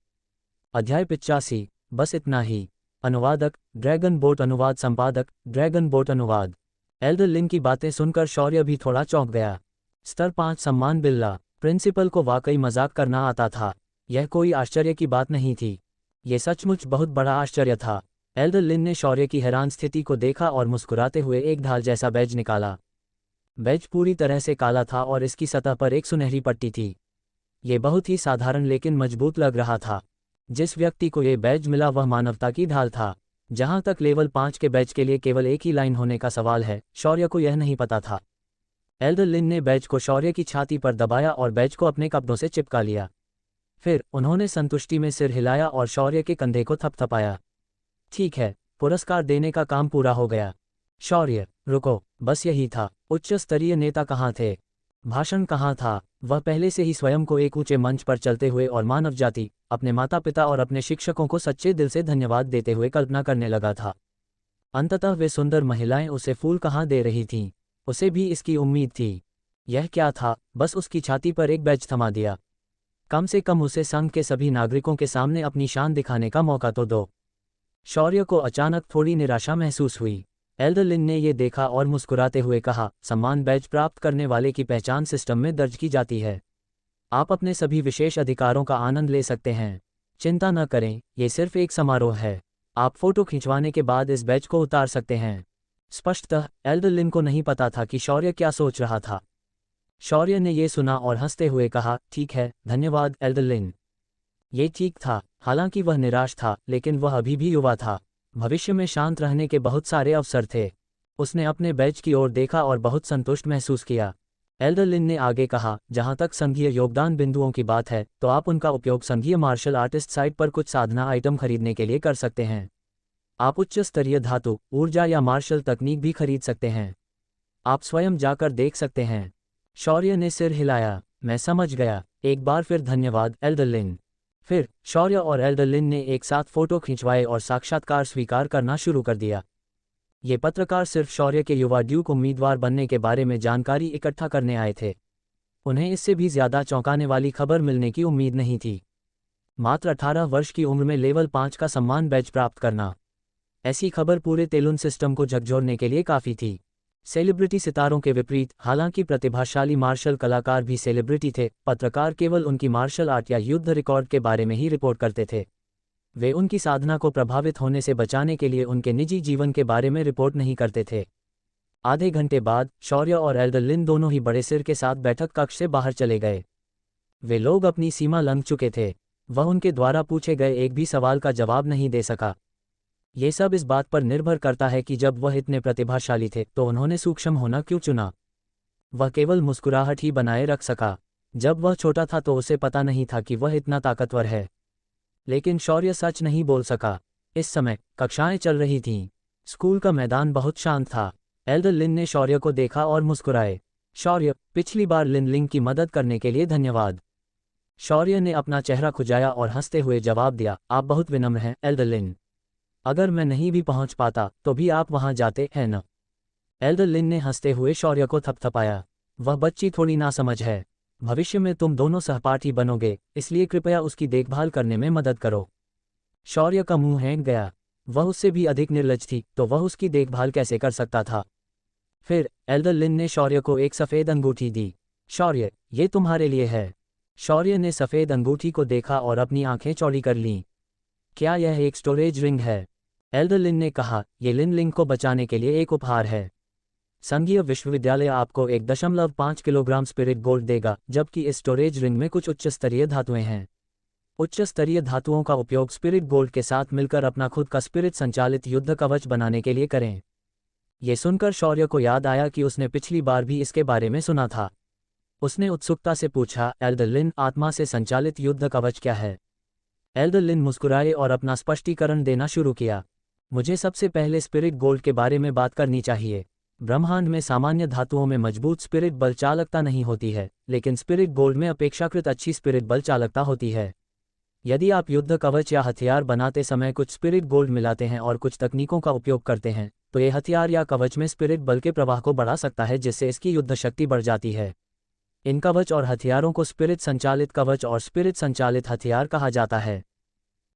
अध्याय 85। बस इतना ही। अनुवादक, ड्रैगन बोट अनुवाद संपादक, ड्रैगन बोट अनुवाद। एल्डर लिन की बातें सुनकर शौर्य भी थोड़ा चौंक गया। स्तर 5 सम्मान बिल्ला। प्रिंसिपल को वाकई मजाक करना आता था। यह कोई आश्चर्य की बात नहीं थी। ये सचमुच बहुत बड़ा आश्चर्य था। एल्डर लिन ने शौर्य की हैरान स्थिति को देखा और मुस्कुराते हुए एक ढाल जैसा बैज निकाला। बैज पूरी तरह से काला था और इसकी सतह पर एक सुनहरी पट्टी थी। ये बहुत ही साधारण लेकिन मजबूत लग रहा था। जिस व्यक्ति को ये बैज मिला वह मानवता की ढाल था। जहां तक लेवल 5 के बैज के लिए केवल एक ही लाइन होने का सवाल है, शौर्य को यह नहीं पता था। एल्डर लिन ने बैज को शौर्य की छाती पर दबाया और बैज को अपने कपड़ों से चिपका लिया। फिर उन्होंने संतुष्टि में सिर हिलाया और शौर्य के कंधे को थपथपाया। ठीक है, पुरस्कार देने का काम पूरा हो गया। शौर्य, रुको, बस यही था। उच्च स्तरीय नेता कहाँ थे? भाषण कहाँ था? वह पहले से ही स्वयं को एक ऊंचे मंच पर चलते हुए और मानव जाति, अपने माता पिता और अपने शिक्षकों को सच्चे दिल से धन्यवाद देते हुए कल्पना करने लगा था। अंततः वे सुंदर महिलाएं उसे फूल कहाँ दे रही थीं? उसे भी इसकी उम्मीद थी। यह क्या था? बस उसकी छाती पर एक बैज थमा दिया। कम से कम उसे संघ के सभी नागरिकों के सामने अपनी शान दिखाने का मौका तो दो। शौर्य को अचानक थोड़ी निराशा महसूस हुई। एल्डर लिन ने ये देखा और मुस्कुराते हुए कहा, सम्मान बैज प्राप्त करने वाले की पहचान सिस्टम में दर्ज की जाती है। आप अपने सभी विशेष अधिकारों का आनंद ले सकते हैं। चिंता न करें, ये सिर्फ एक समारोह है। आप फोटो खिंचवाने के बाद इस बैज को उतार सकते हैं। स्पष्टतः एल्डर लिन को नहीं पता था कि शौर्य क्या सोच रहा था। शौर्य ने ये सुना और हंसते हुए कहा, ठीक है, धन्यवाद एल्डर लिन। ये ठीक था, हालांकि वह निराश था, लेकिन वह अभी भी युवा था। भविष्य में शांत रहने के बहुत सारे अवसर थे। उसने अपने बैच की ओर देखा और बहुत संतुष्ट महसूस किया। एल्डर लिन ने आगे कहा, जहां तक संघीय योगदान बिंदुओं की बात है, तो आप उनका उपयोग संघीय मार्शल आर्टिस्ट साइट पर कुछ साधना आइटम खरीदने के लिए कर सकते हैं। आप उच्च स्तरीय धातु, ऊर्जा या मार्शल तकनीक भी खरीद सकते हैं। आप स्वयं जाकर देख सकते हैं। शौर्य ने सिर हिलाया, मैं समझ गया, एक बार फिर धन्यवाद एल्डर लिन। फिर शौर्य और एल्डर लिन ने एक साथ फोटो खिंचवाए और साक्षात्कार स्वीकार करना शुरू कर दिया। ये पत्रकार सिर्फ शौर्य के युवा ड्यूक उम्मीदवार बनने के बारे में जानकारी इकट्ठा करने आए थे। उन्हें इससे भी ज्यादा चौंकाने वाली खबर मिलने की उम्मीद नहीं थी। मात्र 18 वर्ष की उम्र में लेवल 5 का सम्मान बैच प्राप्त करना, ऐसी खबर पूरे तेलुन सिस्टम को झकझोरने के लिए काफ़ी थी। सेलिब्रिटी सितारों के विपरीत, हालांकि प्रतिभाशाली मार्शल कलाकार भी सेलिब्रिटी थे, पत्रकार केवल उनकी मार्शल आर्ट या युद्ध रिकॉर्ड के बारे में ही रिपोर्ट करते थे। वे उनकी साधना को प्रभावित होने से बचाने के लिए उनके निजी जीवन के बारे में रिपोर्ट नहीं करते थे। आधे घंटे बाद शौर्य और एल्डर लिन दोनों ही बड़े सिर के साथ बैठक कक्ष से बाहर चले गए। वे लोग अपनी सीमा लंघ चुके थे। वह उनके द्वारा पूछे गए एक भी सवाल का जवाब नहीं दे सका। ये सब इस बात पर निर्भर करता है कि जब वह इतने प्रतिभाशाली थे तो उन्होंने सूक्ष्म होना क्यों चुना। वह केवल मुस्कुराहट ही बनाए रख सका। जब वह छोटा था तो उसे पता नहीं था कि वह इतना ताकतवर है। लेकिन शौर्य सच नहीं बोल सका। इस समय कक्षाएं चल रही थीं। स्कूल का मैदान बहुत शांत था। एल्डर लिन ने शौर्य को देखा और मुस्कुराए। शौर्य, पिछली बार लिन लिंग की मदद करने के लिए धन्यवाद। शौर्य ने अपना चेहरा खुजाया और हंसते हुए जवाब दिया, आप बहुत विनम्र हैं एल्डर लिन। अगर मैं नहीं भी पहुंच पाता तो भी आप वहां जाते हैं न। एल्डर लिन ने हंसते हुए शौर्य को थपथपाया। वह बच्ची थोड़ी नासमझ है। भविष्य में तुम दोनों सहपाठी बनोगे, इसलिए कृपया उसकी देखभाल करने में मदद करो। शौर्य का मुंह हैंग गया। वह उससे भी अधिक निर्लज थी, तो वह उसकी देखभाल कैसे कर सकता था। फिर एल्डर लिन ने शौर्य को एक सफ़ेद अंगूठी दी। शौर्य, ये तुम्हारे लिए है। शौर्य ने सफ़ेद अंगूठी को देखा और अपनी आंखें चौड़ी कर लीं। क्या यह एक स्टोरेज रिंग है? एल्डर लिन ने कहा, यह लिन लिंग को बचाने के लिए एक उपहार है। संघीय विश्वविद्यालय आपको 1.5 किलोग्राम स्पिरिट गोल्ड देगा, जबकि इस स्टोरेज रिंग में कुछ उच्च स्तरीय धातुएं हैं। उच्च स्तरीय धातुओं का उपयोग स्पिरिट गोल्ड के साथ मिलकर अपना खुद का स्पिरिट संचालित युद्ध कवच बनाने के लिए करें। ये सुनकर शौर्य को याद आया कि उसने पिछली बार भी इसके बारे में सुना था। उसने उत्सुकता से पूछा, एल्डर लिन, आत्मा से संचालित युद्ध कवच क्या है? एल्डर लिन मुस्कुराए और अपना स्पष्टीकरण देना शुरू किया। मुझे सबसे पहले स्पिरिट गोल्ड के बारे में बात करनी चाहिए। ब्रह्मांड में सामान्य धातुओं में मजबूत स्पिरिट बल चालकता नहीं होती है, लेकिन स्पिरिट गोल्ड में अपेक्षाकृत अच्छी स्पिरिट बल चालकता होती है। यदि आप युद्ध कवच या हथियार बनाते समय कुछ स्पिरिट गोल्ड मिलाते हैं और कुछ तकनीकों का उपयोग करते हैं, तो ये हथियार या कवच में स्पिरिट बल के प्रवाह को बढ़ा सकता है, जिससे इसकी युद्ध शक्ति बढ़ जाती है। इन कवच और हथियारों को स्पिरिट संचालित कवच और स्पिरिट संचालित हथियार कहा जाता है।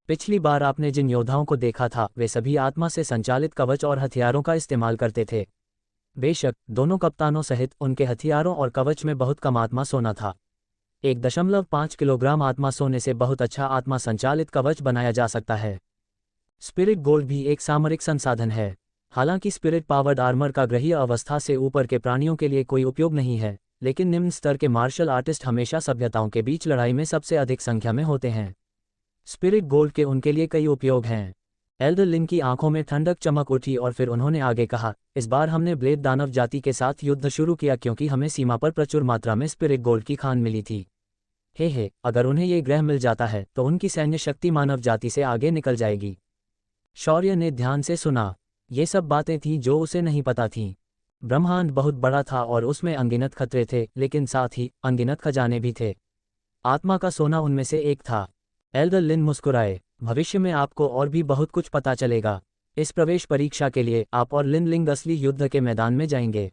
पिछली बार आपने जिन योद्धाओं को देखा था, वे सभी आत्मा से संचालित कवच और हथियारों का इस्तेमाल करते थे। बेशक दोनों कप्तानों सहित उनके हथियारों और कवच में बहुत कम आत्मा सोना था। 1.5 किलोग्राम आत्मा सोने से बहुत अच्छा आत्मा संचालित कवच बनाया जा सकता है। स्पिरिट गोल्ड भी एक सामरिक संसाधन है। हालांकि स्पिरिट पावर्ड आर्मर का ग्रहीय अवस्था से ऊपर के प्राणियों के लिए कोई उपयोग नहीं है, लेकिन निम्न स्तर के मार्शल आर्टिस्ट हमेशा सभ्यताओं के बीच लड़ाई में सबसे अधिक संख्या में होते हैं। स्पिरिट गोल्ड के उनके लिए कई उपयोग हैं। एल्डर लिन की आंखों में ठंडक चमक उठी और फिर उन्होंने आगे कहा, इस बार हमने ब्लेड दानव जाति के साथ युद्ध शुरू किया क्योंकि हमें सीमा पर प्रचुर मात्रा में स्पिरिट गोल्ड की खान मिली थी। हे, अगर उन्हें ये ग्रह मिल जाता है तो उनकी सैन्य शक्ति मानव जाति से आगे निकल जाएगी। शौर्य ने ध्यान से सुना। ये सब बातें थीं जो उसे नहीं पता थीं। ब्रह्मांड बहुत बड़ा था और उसमें अनगिनत खतरे थे, लेकिन साथ ही अनगिनत खजाने भी थे। आत्मा का सोना उनमें से एक था। एल्डर लिन मुस्कुराए, भविष्य में आपको और भी बहुत कुछ पता चलेगा। इस प्रवेश परीक्षा के लिए आप और लिन लिंग असली युद्ध के मैदान में जाएंगे।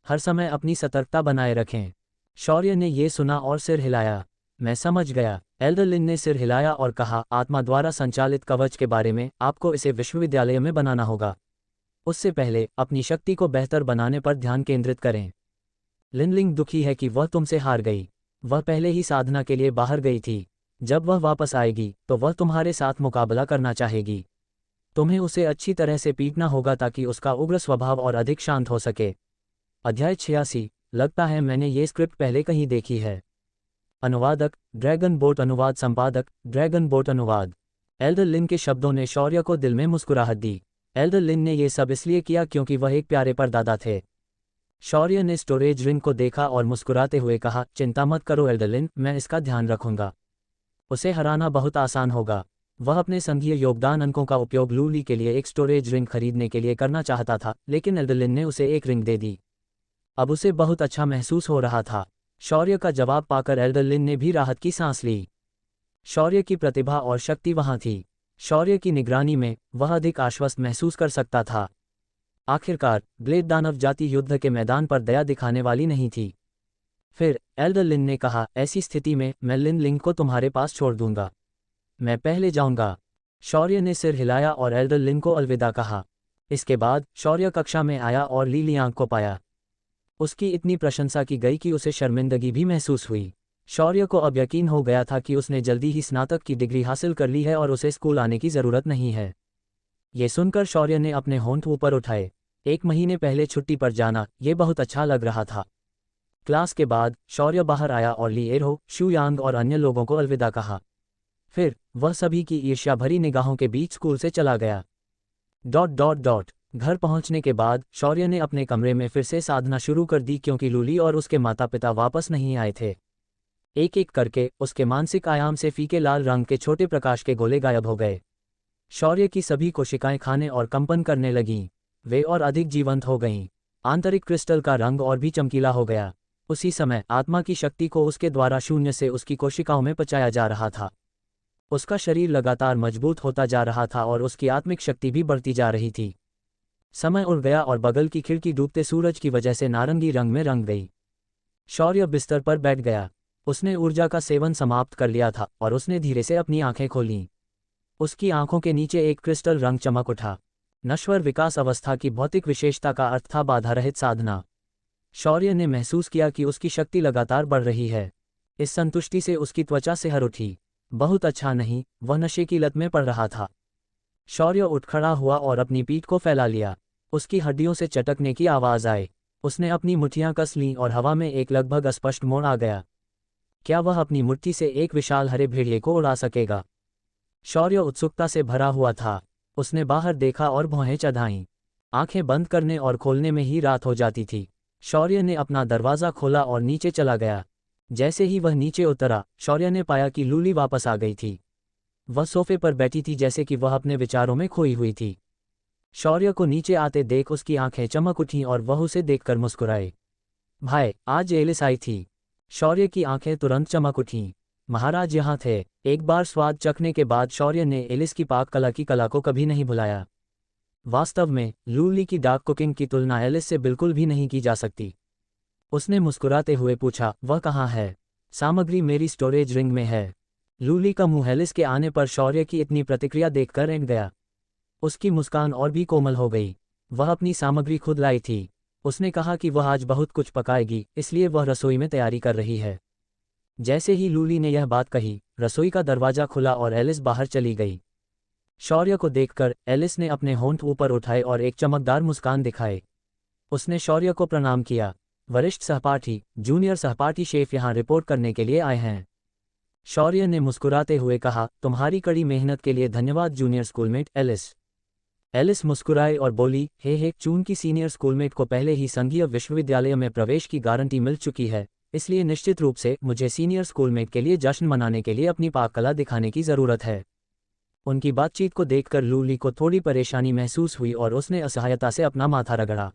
हर समय अपनी सतर्कता बनाए रखें। शौर्य ने ये सुना और सिर हिलाया। मैं समझ गया। एल्डर लिन ने सिर हिलाया और कहा, आत्मा द्वारा संचालित कवच के बारे में आपको इसे विश्वविद्यालय में बनाना होगा। उससे पहले अपनी शक्ति को बेहतर बनाने पर ध्यान केंद्रित करें। लिन लिंग दुखी है कि वह तुमसे हार गई। वह पहले ही साधना के लिए बाहर गई थी। जब वह वापस आएगी तो वह तुम्हारे साथ मुकाबला करना चाहेगी। तुम्हें उसे अच्छी तरह से पीटना होगा ताकि उसका उग्र स्वभाव और अधिक शांत हो सके। अध्याय 86। लगता है मैंने ये स्क्रिप्ट पहले कहीं देखी है। अनुवादक ड्रैगन बोट अनुवाद संपादक ड्रैगन बोट अनुवाद। एल्डर लिन के शब्दों ने शौर्य को दिल में मुस्कुराहट दी। एल्डर लिन ने ये सब इसलिए किया क्योंकि वह एक प्यारे परदादा थे। शौर्य ने स्टोरेज रिंग को देखा और मुस्कुराते हुए कहा, चिंता मत करो एल्डर लिन, मैं इसका ध्यान रखूंगा। उसे हराना बहुत आसान होगा। वह अपने संघीय योगदान अंकों का उपयोग लूली के लिए एक स्टोरेज रिंग खरीदने के लिए करना चाहता था, लेकिन एल्डर लिन ने उसे एक रिंग दे दी। अब उसे बहुत अच्छा महसूस हो रहा था। शौर्य का जवाब पाकर एल्डर लिन ने भी राहत की सांस ली। शौर्य की प्रतिभा और शक्ति वहां थी। शौर्य की निगरानी में वह अधिक आश्वस्त महसूस कर सकता था। आखिरकार ब्लेड दानव जाति युद्ध के मैदान पर दया दिखाने वाली नहीं थी। फिर एल्डर लिन ने कहा, ऐसी स्थिति में मैं लिन लिंग को तुम्हारे पास छोड़ दूंगा। मैं पहले जाऊंगा। शौर्य ने सिर हिलाया और एल्डर लिन को अलविदा कहा। इसके बाद शौर्य कक्षा में आया और ली लियांग को पाया। उसकी इतनी प्रशंसा की गई कि उसे शर्मिंदगी भी महसूस हुई। शौर्य को अब यकीन हो गया था कि उसने जल्दी ही स्नातक की डिग्री हासिल कर ली है और उसे स्कूल आने की ज़रूरत नहीं है। ये सुनकर शौर्य ने अपने होंठ ऊपर उठाए। 1 महीने पहले छुट्टी पर जाना ये बहुत अच्छा लग रहा था। क्लास के बाद शौर्य बाहर आया और ली एरो, शू यांग और अन्य लोगों को अलविदा कहा। फिर वह सभी की ईर्ष्या भरी निगाहों के बीच स्कूल से चला गया। ... घर पहुंचने के बाद शौर्य ने अपने कमरे में फिर से साधना शुरू कर दी क्योंकि लूली और उसके माता पिता वापस नहीं आए थे। एक एक करके उसके मानसिक आयाम से फीके लाल रंग के छोटे प्रकाश के गोले गायब हो गए। शौर्य की सभी कोशिकाएं खाने और कंपन करने लगीं। वे और अधिक जीवंत हो गईं। आंतरिक क्रिस्टल का रंग और भी चमकीला हो गया। उसी समय आत्मा की शक्ति को उसके द्वारा शून्य से उसकी कोशिकाओं में पचाया जा रहा था। उसका शरीर लगातार मजबूत होता जा रहा था और उसकी आत्मिक शक्ति भी बढ़ती जा रही थी। समय उड़ गया और बगल की खिड़की डूबते सूरज की वजह से नारंगी रंग में रंग गई। शौर्य बिस्तर पर बैठ गया। उसने ऊर्जा का सेवन समाप्त कर लिया था और उसने धीरे से अपनी आंखें खोलीं। उसकी आंखों के नीचे एक क्रिस्टल रंग चमक उठा। नश्वर विकास अवस्था की भौतिक विशेषता का अर्थ था बाधा रहित साधना। शौर्य ने महसूस किया कि उसकी शक्ति लगातार बढ़ रही है। इस संतुष्टि से उसकी त्वचा सिहर उठी। बहुत अच्छा नहीं, वह नशे की लत में पड़ रहा था। शौर्य उठ खड़ा हुआ और अपनी पीठ को फैला लिया। उसकी हड्डियों से चटकने की आवाज़ आई। उसने अपनी मुट्ठियां कस लीं और हवा में एक लगभग अस्पष्ट मोड़ आ गया। क्या वह अपनी मुट्ठी से एक विशाल हरे भेड़िए को उड़ा सकेगा? शौर्य उत्सुकता से भरा हुआ था। उसने बाहर देखा और भौहें चढ़ाईं। आंखें बंद करने और खोलने में ही रात हो जाती थी। शौर्य ने अपना दरवाज़ा खोला और नीचे चला गया। जैसे ही वह नीचे उतरा, शौर्य ने पाया कि लूली वापस आ गई थी। वह सोफे पर बैठी थी जैसे कि वह अपने विचारों में खोई हुई थी। शौर्य को नीचे आते देख उसकी आंखें चमक उठीं और वह उसे देखकर मुस्कुराए। भाई, आज एलिस आई थी। शौर्य की आंखें तुरंत चमक उठीं। महाराज यहाँ थे। एक बार स्वाद चखने के बाद शौर्य ने एलिस की पाक कला की कला को कभी नहीं भुलाया। वास्तव में लूली की डार्क कुकिंग की तुलना एलिस से बिल्कुल भी नहीं की जा सकती। उसने मुस्कुराते हुए पूछा, वह कहाँ है? सामग्री मेरी स्टोरेज रिंग में है। लूली का मुंह एलिस के आने पर शौर्य की इतनी प्रतिक्रिया देखकर ऐंठ गया। उसकी मुस्कान और भी कोमल हो गई। वह अपनी सामग्री खुद लाई थी। उसने कहा कि वह आज बहुत कुछ पकाएगी, इसलिए वह रसोई में तैयारी कर रही है। जैसे ही लूली ने यह बात कही, रसोई का दरवाजा खुला और एलिस बाहर चली गई। शौर्य को देखकर एलिस ने अपने होंठ ऊपर उठाए और एक चमकदार मुस्कान दिखाए। उसने शौर्य को प्रणाम किया। वरिष्ठ सहपाठी, जूनियर सहपाठी शेफ यहाँ रिपोर्ट करने के लिए आए हैं। शौर्य ने मुस्कुराते हुए कहा, तुम्हारी कड़ी मेहनत के लिए धन्यवाद जूनियर स्कूलमेट एलिस। एलिस मुस्कुराए और बोली, हे चून की सीनियर स्कूलमेट को पहले ही संघीय विश्वविद्यालय में प्रवेश की गारंटी मिल चुकी है, इसलिए निश्चित रूप से मुझे सीनियर स्कूलमेट के लिए जश्न मनाने के लिए अपनी पाक कला दिखाने की ज़रूरत है। उनकी बातचीत को देखकर लूली को थोड़ी परेशानी महसूस हुई और उसने असहायता से अपना माथा रगड़ा।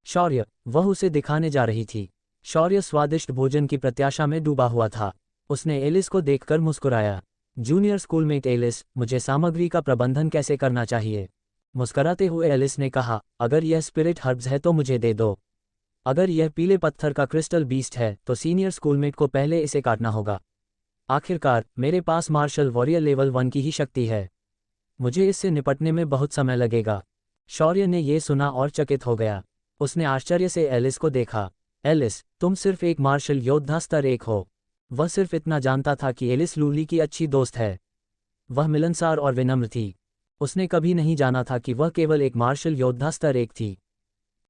शौर्य, वह उसे दिखाने जा रही थी। शौर्य स्वादिष्ट भोजन की प्रत्याशा में डूबा हुआ था। उसने एलिस को देखकर मुस्कुराया। जूनियर स्कूलमेट एलिस, मुझे सामग्री का प्रबंधन कैसे करना चाहिए? मुस्कुराते हुए एलिस ने कहा, अगर यह स्पिरिट हर्ब्स है तो मुझे दे दो। अगर यह पीले पत्थर का क्रिस्टल बीस्ट है तो सीनियर स्कूलमेट को पहले इसे काटना होगा। आखिरकार मेरे पास मार्शल वॉरियर लेवल 1 की ही शक्ति है। मुझे इससे निपटने में बहुत समय लगेगा। शौर्य ने यह सुना और चकित हो गया। उसने आश्चर्य से एलिस को देखा। एलिस, तुम सिर्फ एक मार्शल योद्धा स्तर 1 हो। वह सिर्फ इतना जानता था कि एलिस लूली की अच्छी दोस्त है। वह मिलनसार और विनम्र थी। उसने कभी नहीं जाना था कि वह केवल एक मार्शल योद्धा स्तर 1 थी।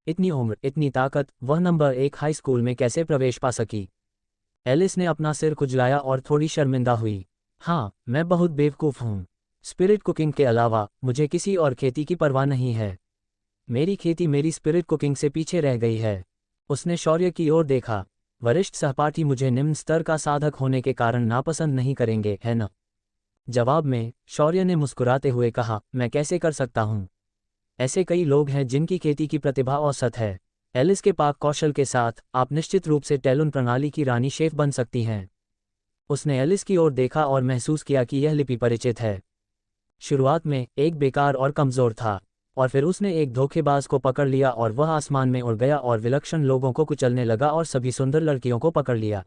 इतनी उम्र, इतनी ताकत, वह नंबर 1 हाई स्कूल में कैसे प्रवेश पा सकी? एलिस ने अपना सिर खुजलाया और थोड़ी शर्मिंदा हुई। हाँ, मैं बहुत बेवकूफ़ हूँ। स्पिरिट कुकिंग के अलावा मुझे किसी और खेती की परवाह नहीं है। मेरी खेती मेरी स्पिरिट कुकिंग से पीछे रह गई है। उसने शौर्य की ओर देखा। वरिष्ठ सहपाठी मुझे निम्न स्तर का साधक होने के कारण नापसंद नहीं करेंगे, है न? जवाब में शौर्य ने मुस्कुराते हुए कहा, मैं कैसे कर सकता हूँ? ऐसे कई लोग हैं जिनकी खेती की प्रतिभा औसत है। एलिस के पाक कौशल के साथ आप निश्चित रूप से टेलुन प्रणाली की रानी शेफ बन सकती हैं। उसने एलिस की ओर देखा और महसूस किया कि यह लिपि परिचित है। शुरुआत में एक बेकार और कमज़ोर था, और फिर उसने एक धोखेबाज को पकड़ लिया और वह आसमान में उड़ गया और विलक्षण लोगों को कुचलने लगा और सभी सुंदर लड़कियों को पकड़ लिया।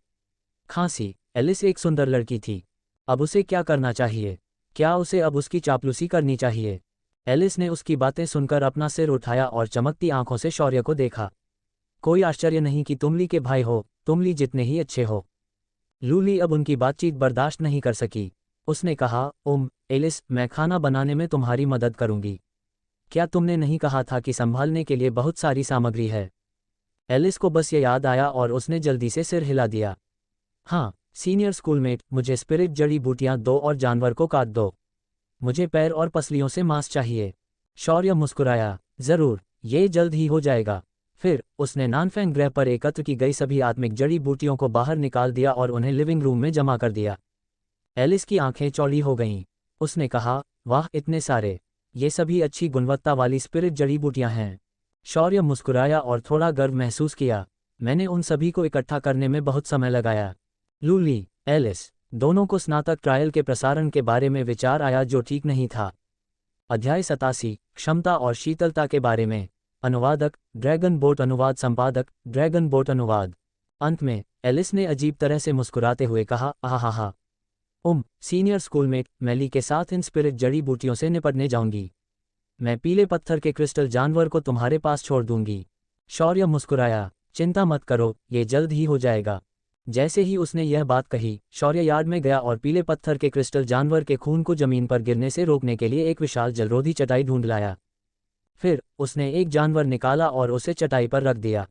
खांसी। एलिस एक सुंदर लड़की थी। अब उसे क्या करना चाहिए? क्या उसे अब उसकी चापलूसी करनी चाहिए? एलिस ने उसकी बातें सुनकर अपना सिर उठाया और चमकती आंखों से शौर्य को देखा। कोई आश्चर्य नहीं कि तुम ली के भाई हो, तुम ली जितने ही अच्छे हो। लूली अब उनकी बातचीत बर्दाश्त नहीं कर सकी। उसने कहा, एलिस, मैं खाना बनाने में तुम्हारी मदद करूंगी। क्या तुमने नहीं कहा था कि संभालने के लिए बहुत सारी सामग्री है? एलिस को बस ये याद आया और उसने जल्दी से सिर हिला दिया। हाँ, सीनियर स्कूलमेट, मुझे स्पिरिट जड़ी बूटियां दो और जानवर को काट दो। मुझे पैर और पसलियों से मांस चाहिए। शौर्य मुस्कुराया, जरूर, ये जल्द ही हो जाएगा। फिर उसने नानफेंग ग्रह पर एकत्र की गई सभी आत्मिक जड़ी बूटियों को बाहर निकाल दिया और उन्हें लिविंग रूम में जमा कर दिया। एलिस की आंखें चौड़ी हो गईं। उसने कहा, वाह, इतने सारे! ये सभी अच्छी गुणवत्ता वाली स्पिरिट जड़ी बूटियां हैं। शौर्य मुस्कुराया और थोड़ा गर्व महसूस किया। मैंने उन सभी को इकट्ठा करने में बहुत समय लगाया। लूली, एलिस, दोनों को स्नातक ट्रायल के प्रसारण के बारे में विचार आया जो ठीक नहीं था। अध्याय 87, क्षमता और शीतलता के बारे में। अनुवादक, ड्रैगन बोट अनुवाद संपादक, ड्रैगन बोट अनुवाद। अंत में एलिस ने अजीब तरह से मुस्कुराते हुए कहा, आहा, सीनियर स्कूलमेट, मैली के साथ इन स्पिरिट जड़ी बूटियों से निपटने जाऊंगी। मैं पीले पत्थर के क्रिस्टल जानवर को तुम्हारे पास छोड़ दूंगी। शौर्य मुस्कुराया, चिंता मत करो, ये जल्द ही हो जाएगा। जैसे ही उसने यह बात कही, शौर्य यार्ड में गया और पीले पत्थर के क्रिस्टल जानवर के खून को जमीन पर गिरने से रोकने के लिए एक विशाल जलरोधी चटाई ढूंढ लाया। फिर उसने एक जानवर निकाला और उसे चटाई पर रख दिया।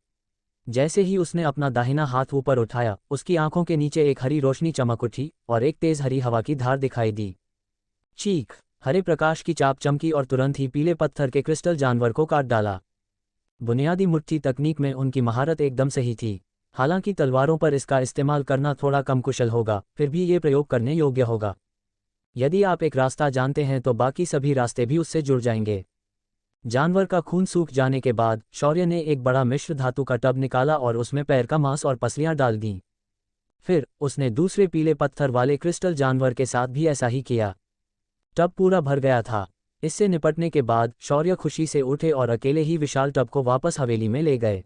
जैसे ही उसने अपना दाहिना हाथ ऊपर उठाया, उसकी आंखों के नीचे एक हरी रोशनी चमक उठी और एक तेज हरी हवा की धार दिखाई दी। चीख! हरे प्रकाश की चाप चमकी और तुरंत ही पीले पत्थर के क्रिस्टल जानवर को काट डाला। बुनियादी मुट्ठी तकनीक में उनकी महारत एकदम सही थी। हालांकि तलवारों पर इसका इस्तेमाल करना थोड़ा कम कुशल होगा, फिर भी ये प्रयोग करने योग्य होगा। यदि आप एक रास्ता जानते हैं तो बाकी सभी रास्ते भी उससे जुड़ जाएंगे। जानवर का खून सूख जाने के बाद शौर्य ने एक बड़ा मिश्र धातु का टब निकाला और उसमें पैर का मांस और पसलियां डाल दीं। फिर उसने दूसरे पीले पत्थर वाले क्रिस्टल जानवर के साथ भी ऐसा ही किया। टब पूरा भर गया था। इससे निपटने के बाद शौर्य खुशी से उठे और अकेले ही विशाल टब को वापस हवेली में ले गए।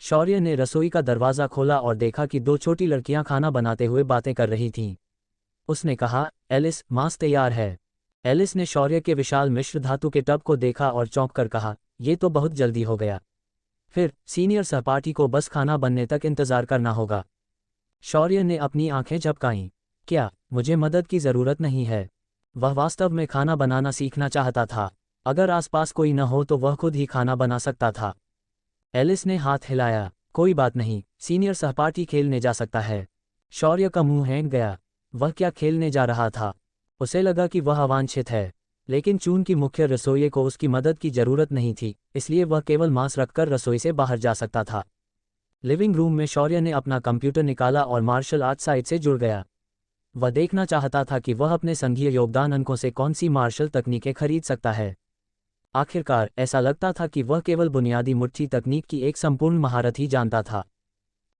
शौर्य ने रसोई का दरवाज़ा खोला और देखा कि दो छोटी लड़कियां खाना बनाते हुए बातें कर रही थीं। उसने कहा, एलिस, मांस तैयार है। एलिस ने शौर्य के विशाल मिश्र धातु के टब को देखा और चौंक कर कहा, यह तो बहुत जल्दी हो गया। फिर सीनियर सहपाठी को बस खाना बनने तक इंतजार करना होगा। शौर्य ने अपनी आंखें झपकाईं। क्या मुझे मदद की ज़रूरत नहीं है? वह वास्तव में खाना बनाना सीखना चाहता था। अगर आसपास कोई न हो तो वह खुद ही खाना बना सकता था। एलिस ने हाथ हिलाया, कोई बात नहीं, सीनियर सहपाठी खेलने जा सकता है। शौर्य का मुंह हैंग गया। वह क्या खेलने जा रहा था? उसे लगा कि वह अवांछित है, लेकिन चून की मुख्य रसोइये को उसकी मदद की जरूरत नहीं थी, इसलिए वह केवल मांस रखकर रसोई से बाहर जा सकता था। लिविंग रूम में शौर्य ने अपना कंप्यूटर निकाला और मार्शल आर्ट साइट से जुड़ गया। वह देखना चाहता था कि वह अपने संघीय योगदान अंकों से कौन सी मार्शल तकनीकें खरीद सकता है। आखिरकार ऐसा लगता था कि वह केवल बुनियादी मुट्ठी तकनीक की एक संपूर्ण महारत ही जानता था।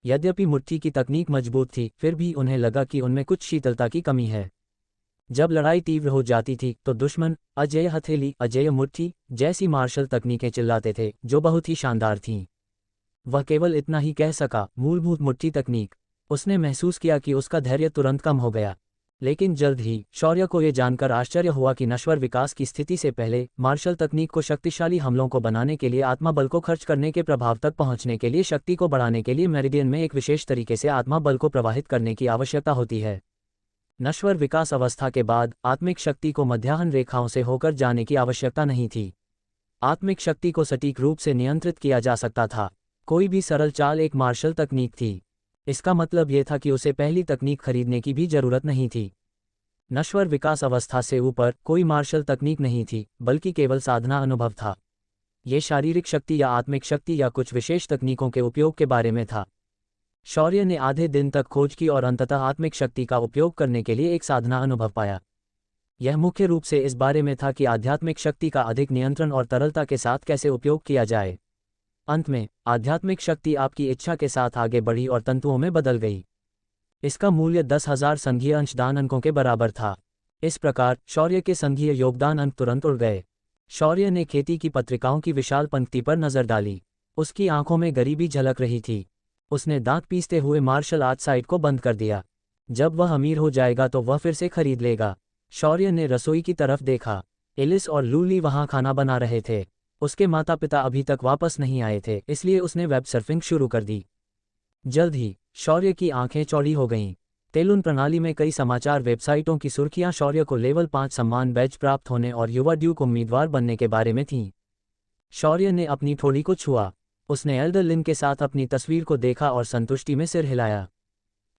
यद्यपि मुट्ठी की तकनीक मजबूत थी, फिर भी उन्हें लगा कि उनमें कुछ शीतलता की कमी है। जब लड़ाई तीव्र हो जाती थी तो दुश्मन अजेय हथेली, अजेय मुट्ठी जैसी मार्शल तकनीकें चिल्लाते थे, जो बहुत ही शानदार थीं। वह केवल इतना ही कह सका, मूलभूत मुट्ठी तकनीक। उसने महसूस किया कि उसका धैर्य तुरंत कम हो गया। लेकिन जल्द ही शौर्य को यह जानकर आश्चर्य हुआ कि नश्वर विकास की स्थिति से पहले मार्शल तकनीक को शक्तिशाली हमलों को बनाने के लिए आत्मा बल को खर्च करने के प्रभाव तक पहुंचने के लिए शक्ति को बढ़ाने के लिए मेरिडियन में एक विशेष तरीके से आत्मा बल को प्रवाहित करने की आवश्यकता होती है। नश्वर विकास अवस्था के बाद आत्मिक शक्ति को मध्याह्न रेखाओं से होकर जाने की आवश्यकता नहीं थी। आत्मिक शक्ति को सटीक रूप से नियंत्रित किया जा सकता था। कोई भी सरल चाल एक मार्शल तकनीक थी। इसका मतलब यह था कि उसे पहली तकनीक खरीदने की भी जरूरत नहीं थी। नश्वर विकास अवस्था से ऊपर कोई मार्शल तकनीक नहीं थी, बल्कि केवल साधना अनुभव था। ये शारीरिक शक्ति या आत्मिक शक्ति या कुछ विशेष तकनीकों के उपयोग के बारे में था। शौर्य ने आधे दिन तक खोज की और अंततः आत्मिक शक्ति का उपयोग करने के लिए एक साधना अनुभव पाया। यह मुख्य रूप से इस बारे में था कि आध्यात्मिक शक्ति का अधिक नियंत्रण और तरलता के साथ कैसे उपयोग किया जाए। अंत में आध्यात्मिक शक्ति आपकी इच्छा के साथ आगे बढ़ी और तंतुओं में बदल गई। इसका मूल्य 10,000 संघीय अंशदान अंकों के बराबर था। इस प्रकार शौर्य के संघीय योगदान अंक तुरंत उड़ गए। शौर्य ने खेती की पत्रिकाओं की विशाल पंक्ति पर नजर डाली। उसकी आंखों में गरीबी झलक रही थी। उसने दांत पीसते हुए मार्शल आर्ट साइट को बंद कर दिया। जब वह अमीर हो जाएगा तो वह फिर से खरीद लेगा। शौर्य ने रसोई की तरफ देखा। एलिस और लूली वहां खाना बना रहे थे। उसके माता पिता अभी तक वापस नहीं आए थे, इसलिए उसने वेब सर्फिंग शुरू कर दी। जल्द ही शौर्य की आंखें चौड़ी हो गईं। तेलुन प्रणाली में कई समाचार वेबसाइटों की सुर्खियां शौर्य को लेवल 5 सम्मान बैज प्राप्त होने और युवा ड्यूक उम्मीदवार बनने के बारे में थीं। शौर्य ने अपनी ठोड़ी को छुआ। उसने एल्डर लिन के साथ अपनी तस्वीर को देखा और संतुष्टि में सिर हिलाया।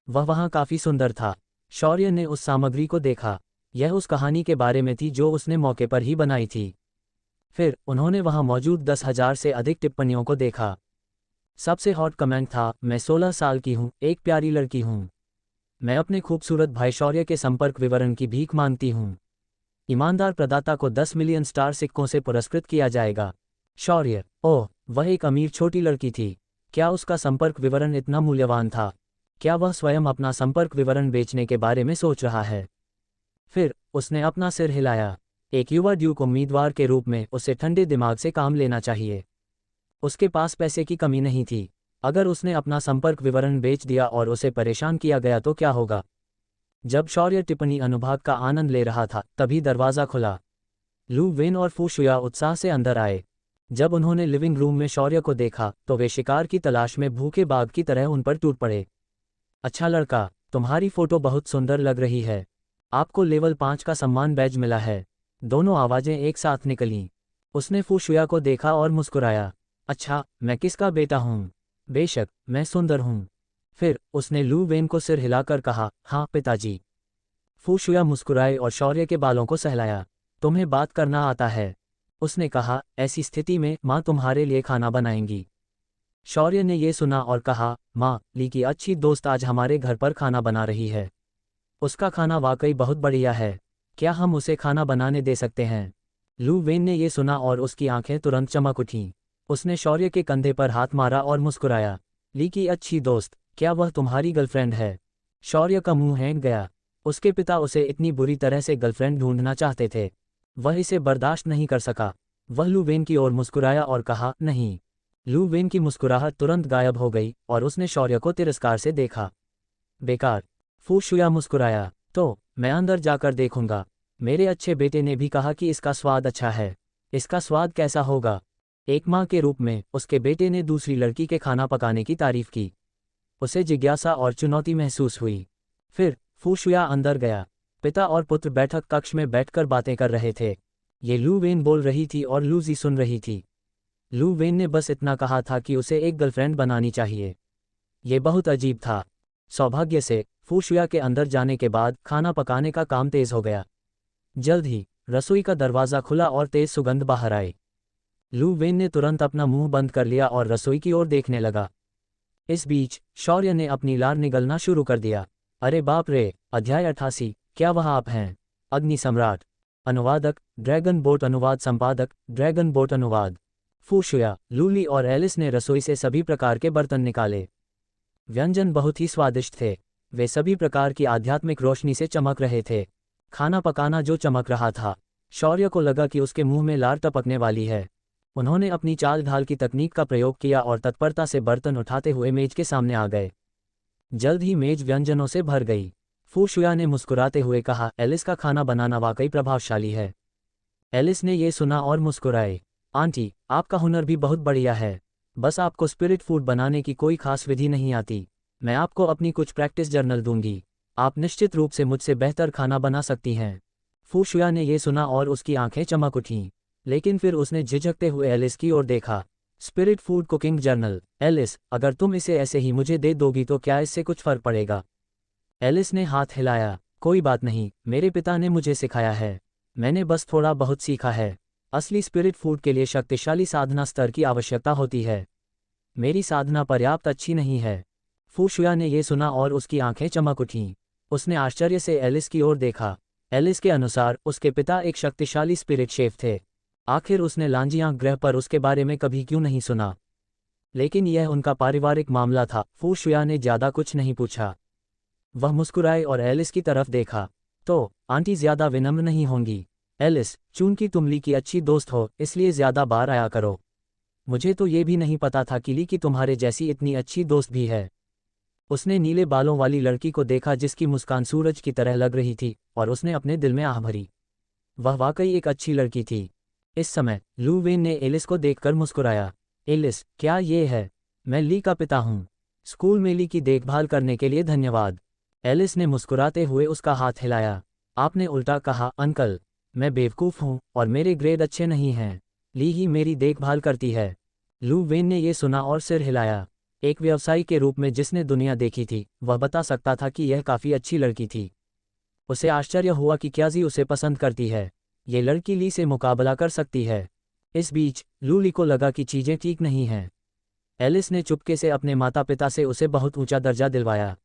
वह वहां काफी सुंदर था। शौर्य ने उस सामग्री को देखा। यह उस कहानी के बारे में थी जो उसने मौके पर ही बनाई थी। फिर उन्होंने वहां मौजूद 10,000 से अधिक टिप्पणियों को देखा। सबसे हॉट कमेंट था, मैं 16 साल की हूं, एक प्यारी लड़की हूं। मैं अपने खूबसूरत भाई शौर्य के संपर्क विवरण की भीख मांगती हूं। ईमानदार प्रदाता को 10 मिलियन स्टार सिक्कों से पुरस्कृत किया जाएगा। शौर्य, ओह, वह एक अमीर छोटी लड़की थी। क्या उसका संपर्क विवरण इतना मूल्यवान था? क्या वह स्वयं अपना संपर्क विवरण बेचने के बारे में सोच रहा है? फिर उसने अपना सिर हिलाया। एक युवा ड्यूक उम्मीदवार के रूप में उसे ठंडे दिमाग से काम लेना चाहिए। उसके पास पैसे की कमी नहीं थी। अगर उसने अपना संपर्क विवरण बेच दिया और उसे परेशान किया गया तो क्या होगा? जब शौर्य टिप्पणी अनुभाग का आनंद ले रहा था, तभी दरवाज़ा खुला। लू वेन और फू शुया उत्साह से अंदर आए। जब उन्होंने लिविंग रूम में शौर्य को देखा तो वे शिकार की तलाश में भूखे बाघ की तरह उन पर टूट पड़े। अच्छा लड़का, तुम्हारी फोटो बहुत सुंदर लग रही है। आपको लेवल 5 का सम्मान बैज मिला है। दोनों आवाज़ें एक साथ निकलीं। उसने फू शुया को देखा और मुस्कुराया। अच्छा, मैं किसका बेटा हूँ? बेशक, मैं सुंदर हूँ। फिर उसने लू वेन को सिर हिलाकर कहा, हाँ पिताजी। फू शुया मुस्कुराए और शौर्य के बालों को सहलाया। तुम्हें बात करना आता है? उसने कहा, ऐसी स्थिति में माँ तुम्हारे लिए खाना बनाएंगी। शौर्य ने यह सुना और कहा, माँ, ली की अच्छी दोस्त आज हमारे घर पर खाना बना रही है। उसका खाना वाकई बहुत बढ़िया है। क्या हम उसे खाना बनाने दे सकते हैं? लू वेन ने यह सुना और उसकी आंखें तुरंत चमक उठीं। उसने शौर्य के कंधे पर हाथ मारा और मुस्कुराया। ली की अच्छी दोस्त, क्या वह तुम्हारी गर्लफ्रेंड है? शौर्य का मुंह हैंग गया। उसके पिता उसे इतनी बुरी तरह से गर्लफ्रेंड ढूंढना चाहते थे। वह इसे बर्दाश्त नहीं कर सका। वह लू वेन की ओर मुस्कुराया और कहा, नहीं। लू वेन की मुस्कुराहट तुरंत गायब हो गई और उसने शौर्य को तिरस्कार से देखा। बेकार। फू शुया मुस्कुराया, तो मैं अंदर जाकर देखूंगा। मेरे अच्छे बेटे ने भी कहा कि इसका स्वाद अच्छा है। इसका स्वाद कैसा होगा? एक माँ के रूप में उसके बेटे ने दूसरी लड़की के खाना पकाने की तारीफ की। उसे जिज्ञासा और चुनौती महसूस हुई। फिर फू शुया अंदर गया। पिता और पुत्र बैठक कक्ष में बैठकर बातें कर रहे थे। ये लू वेन बोल रही थी और लूजी सुन रही थी। लू वेन ने बस इतना कहा था कि उसे एक गर्लफ्रेंड बनानी चाहिए। ये बहुत अजीब था। सौभाग्य से फू शुया के अंदर जाने के बाद खाना पकाने का काम तेज हो गया। जल्द ही रसोई का दरवाज़ा खुला और तेज सुगंध बाहर आई। लू वेन ने तुरंत अपना मुंह बंद कर लिया और रसोई की ओर देखने लगा। इस बीच शौर्य ने अपनी लार निगलना शुरू कर दिया। अरे बाप रे! अध्याय 88। क्या वह आप हैं? अग्नि सम्राट। अनुवादक ड्रैगन बोट अनुवाद संपादक ड्रैगन बोट अनुवाद। फू शुया, लूली और एलिस ने रसोई से सभी प्रकार के बर्तन निकाले। व्यंजन बहुत ही स्वादिष्ट थे। वे सभी प्रकार की आध्यात्मिक रोशनी से चमक रहे थे। खाना पकाना जो चमक रहा था। शौर्य को लगा कि उसके मुंह में लार टपकने वाली है। उन्होंने अपनी चाल ढाल की तकनीक का प्रयोग किया और तत्परता से बर्तन उठाते हुए मेज के सामने आ गए। जल्द ही मेज व्यंजनों से भर गई। फू शुया ने मुस्कुराते हुए कहा, एलिस का खाना बनाना वाकई प्रभावशाली है। एलिस ने यह सुना और मुस्कुराए। आंटी, आपका हुनर भी बहुत बढ़िया है। बस आपको स्पिरिट फूड बनाने की कोई खास विधि नहीं आती। मैं आपको अपनी कुछ प्रैक्टिस जर्नल दूंगी। आप निश्चित रूप से मुझसे बेहतर खाना बना सकती हैं। फू शुया ने ये सुना और उसकी आंखें चमक उठीं, लेकिन फिर उसने झिझकते हुए एलिस की ओर देखा। Spirit food cooking journal. Alice, अगर तुम इसे ऐसे ही मुझे दे दोगी तो क्या इससे कुछ फर्क पड़ेगा? एलिस ने हाथ हिलाया। कोई बात नहीं, मेरे पिता ने मुझे सिखाया है। मैंने बस थोड़ा बहुत सीखा है। असली स्पिरिट फूड के लिए शक्तिशाली साधना स्तर की आवश्यकता होती है। मेरी साधना पर्याप्त अच्छी नहीं है। फू शुया ने यह सुना और उसकी आंखें चमक उठीं। उसने आश्चर्य से एलिस की ओर देखा। एलिस के अनुसार उसके पिता एक शक्तिशाली स्पिरिट शेफ थे। आखिर उसने लांजियांग ग्रह पर उसके बारे में कभी क्यों नहीं सुना? लेकिन यह उनका पारिवारिक मामला था। फू शुया ने ज्यादा कुछ नहीं पूछा। वह मुस्कुराए और एलिस की तरफ देखा। तो आंटी ज्यादा विनम्र नहीं होंगी? एलिस, चूंकि तुम ली की अच्छी दोस्त हो इसलिए ज्यादा बार आया करो। मुझे तो ये भी नहीं पता था कि ली की तुम्हारे जैसी इतनी अच्छी दोस्त भी है। उसने नीले बालों वाली लड़की को देखा जिसकी मुस्कान सूरज की तरह लग रही थी, और उसने अपने दिल में आह भरी। वह वाकई एक अच्छी लड़की थी। इस समय लू वेन ने एलिस को देखकर मुस्कुराया। एलिस, क्या ये है? मैं ली का पिता हूँ। स्कूल में ली की देखभाल करने के लिए धन्यवाद। एलिस ने मुस्कुराते हुए उसका हाथ हिलाया। आपने उल्टा कहा, अंकल। मैं बेवकूफ़ हूँ और मेरे ग्रेड अच्छे नहीं हैं। ली ही मेरी देखभाल करती है। लू वेन ने ये सुना और सिर हिलाया। एक व्यवसायी के रूप में जिसने दुनिया देखी थी, वह बता सकता था कि यह काफ़ी अच्छी लड़की थी। उसे आश्चर्य हुआ कि क्या जी उसे पसंद करती है। ये लड़की ली से मुकाबला कर सकती है। इस बीच लू ली को लगा कि चीज़ें ठीक नहीं हैं। एलिस ने चुपके से अपने माता पिता से उसे बहुत ऊंचा दर्जा दिलवाया।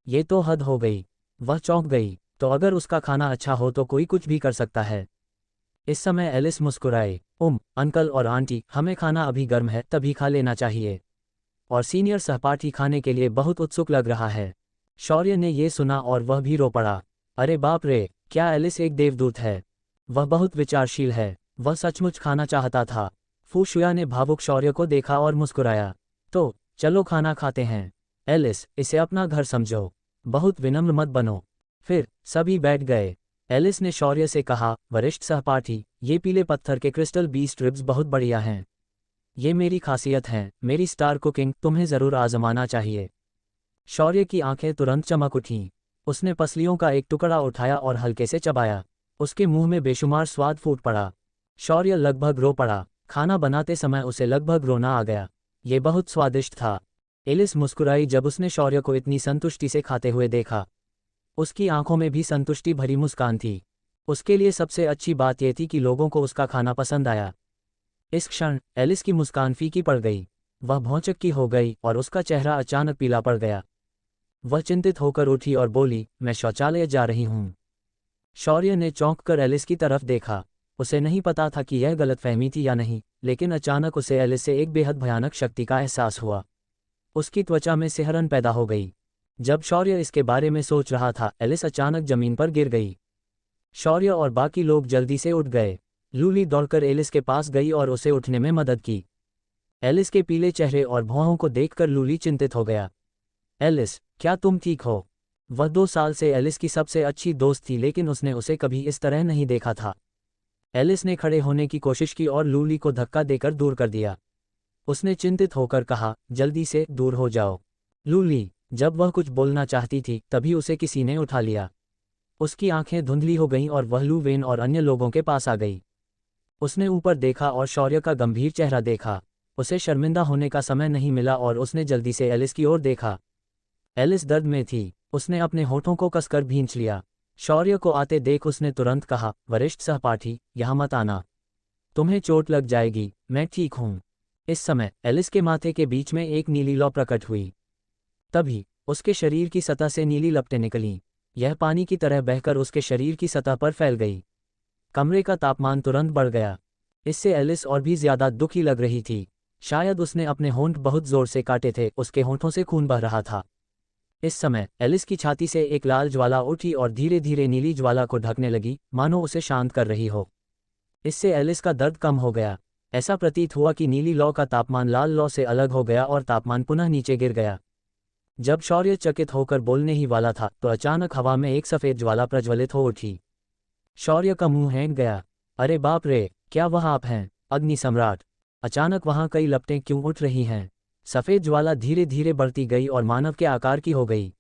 ये तो हद हो गई। वह चौंक गई। तो अगर उसका खाना अच्छा हो तो कोई कुछ भी कर सकता है। इस समय एलिस मुस्कुराए। अंकल और आंटी, हमें खाना अभी गर्म है, तभी खा लेना चाहिए। और सीनियर सहपाठी खाने के लिए बहुत उत्सुक लग रहा है। शौर्य ने ये सुना और वह भी रो पड़ा। अरे बाप रे, क्या एलिस एक देवदूत है? वह बहुत विचारशील है। वह सचमुच खाना चाहता था। फू शुया ने भावुक शौर्य को देखा और मुस्कुराया। तो चलो खाना खाते हैं। एलिस, इसे अपना घर समझो। बहुत विनम्र मत बनो। फिर सभी बैठ गए। एलिस ने शौर्य से कहा, वरिष्ठ सहपाठी, ये पीले पत्थर के क्रिस्टल बीस्ट रिब्स बहुत बढ़िया हैं। ये मेरी खासियत हैं, मेरी स्टार कुकिंग, तुम्हें ज़रूर आजमाना चाहिए। शौर्य की आंखें तुरंत चमक उठीं। उसने पसलियों का एक टुकड़ा उठाया और हल्के से चबाया। उसके मुंह में बेशुमार स्वाद फूट पड़ा। शौर्य लगभग रो पड़ा। खाना बनाते समय उसे लगभग रोना आ गया। ये बहुत स्वादिष्ट था। एलिस मुस्कुराई जब उसने शौर्य को इतनी संतुष्टि से खाते हुए देखा। उसकी आंखों में भी संतुष्टि भरी मुस्कान थी। उसके लिए सबसे अच्छी बात यह थी कि लोगों को उसका खाना पसंद आया। इस क्षण एलिस की मुस्कान फीकी पड़ गई। वह भौचक्की हो गई और उसका चेहरा अचानक पीला पड़ गया। वह चिंतित होकर उठी और बोली, मैं शौचालय जा रही हूँ। शौर्य ने चौंक कर एलिस की तरफ देखा। उसे नहीं पता था कि यह गलतफहमी थी या नहीं, लेकिन अचानक उसे एलिस से एक बेहद भयानक शक्ति का एहसास हुआ। उसकी त्वचा में सिहरन पैदा हो गई। जब शौर्य इसके बारे में सोच रहा था, एलिस अचानक जमीन पर गिर गई। शौर्य और बाकी लोग जल्दी से उठ गए। लूली दौड़कर एलिस के पास गई और उसे उठने में मदद की। एलिस के पीले चेहरे और भौहों को देखकर लूली चिंतित हो गया। एलिस, क्या तुम ठीक हो? वह 2 साल से एलिस की सबसे अच्छी दोस्त थी, लेकिन उसने उसे कभी इस तरह नहीं देखा था। एलिस ने खड़े होने की कोशिश की और लूली को धक्का देकर दूर कर दिया। उसने चिंतित होकर कहा, जल्दी से दूर हो जाओ। लूली, जब वह कुछ बोलना चाहती थी तभी उसे किसी ने उठा लिया। उसकी आंखें धुंधली हो गईं और वह लू वेन और अन्य लोगों के पास आ गई। उसने ऊपर देखा और शौर्य का गंभीर चेहरा देखा। उसे शर्मिंदा होने का समय नहीं मिला और उसने जल्दी से एलिस की ओर देखा। एलिस दर्द में थी। उसने अपने होठों को कसकर भींच लिया। शौर्य को आते देख उसने तुरंत कहा, वरिष्ठ सहपाठी, यहाँ मत आना। तुम्हें चोट लग जाएगी। मैं ठीक हूँ। इस समय एलिस के माथे के बीच में एक नीली लौ प्रकट हुई। तभी उसके शरीर की सतह से नीली लपटें निकलीं। यह पानी की तरह बहकर उसके शरीर की सतह पर फैल गई। कमरे का तापमान तुरंत बढ़ गया। इससे एलिस और भी ज्यादा दुखी लग रही थी। शायद उसने अपने होंठ बहुत जोर से काटे थे। उसके होंठों से खून बह रहा था। इस समय एलिस की छाती से एक लाल ज्वाला उठी और धीरे धीरे नीली ज्वाला को ढकने लगी, मानो उसे शांत कर रही हो। इससे एलिस का दर्द कम हो गया। ऐसा प्रतीत हुआ कि नीली लौ का तापमान लाल लौ से अलग हो गया और तापमान पुनः नीचे गिर गया। जब शौर्य चकित होकर बोलने ही वाला था तो अचानक हवा में एक सफ़ेद ज्वाला प्रज्वलित हो उठी। शौर्य का मुंह हैंग गया। अरे बाप रे, क्या वह आप हैं, अग्नि सम्राट? अचानक वहां कई लपटें क्यों उठ रही हैं? सफ़ेद ज्वाला धीरे धीरे बढ़ती गई और मानव के आकार की हो गई।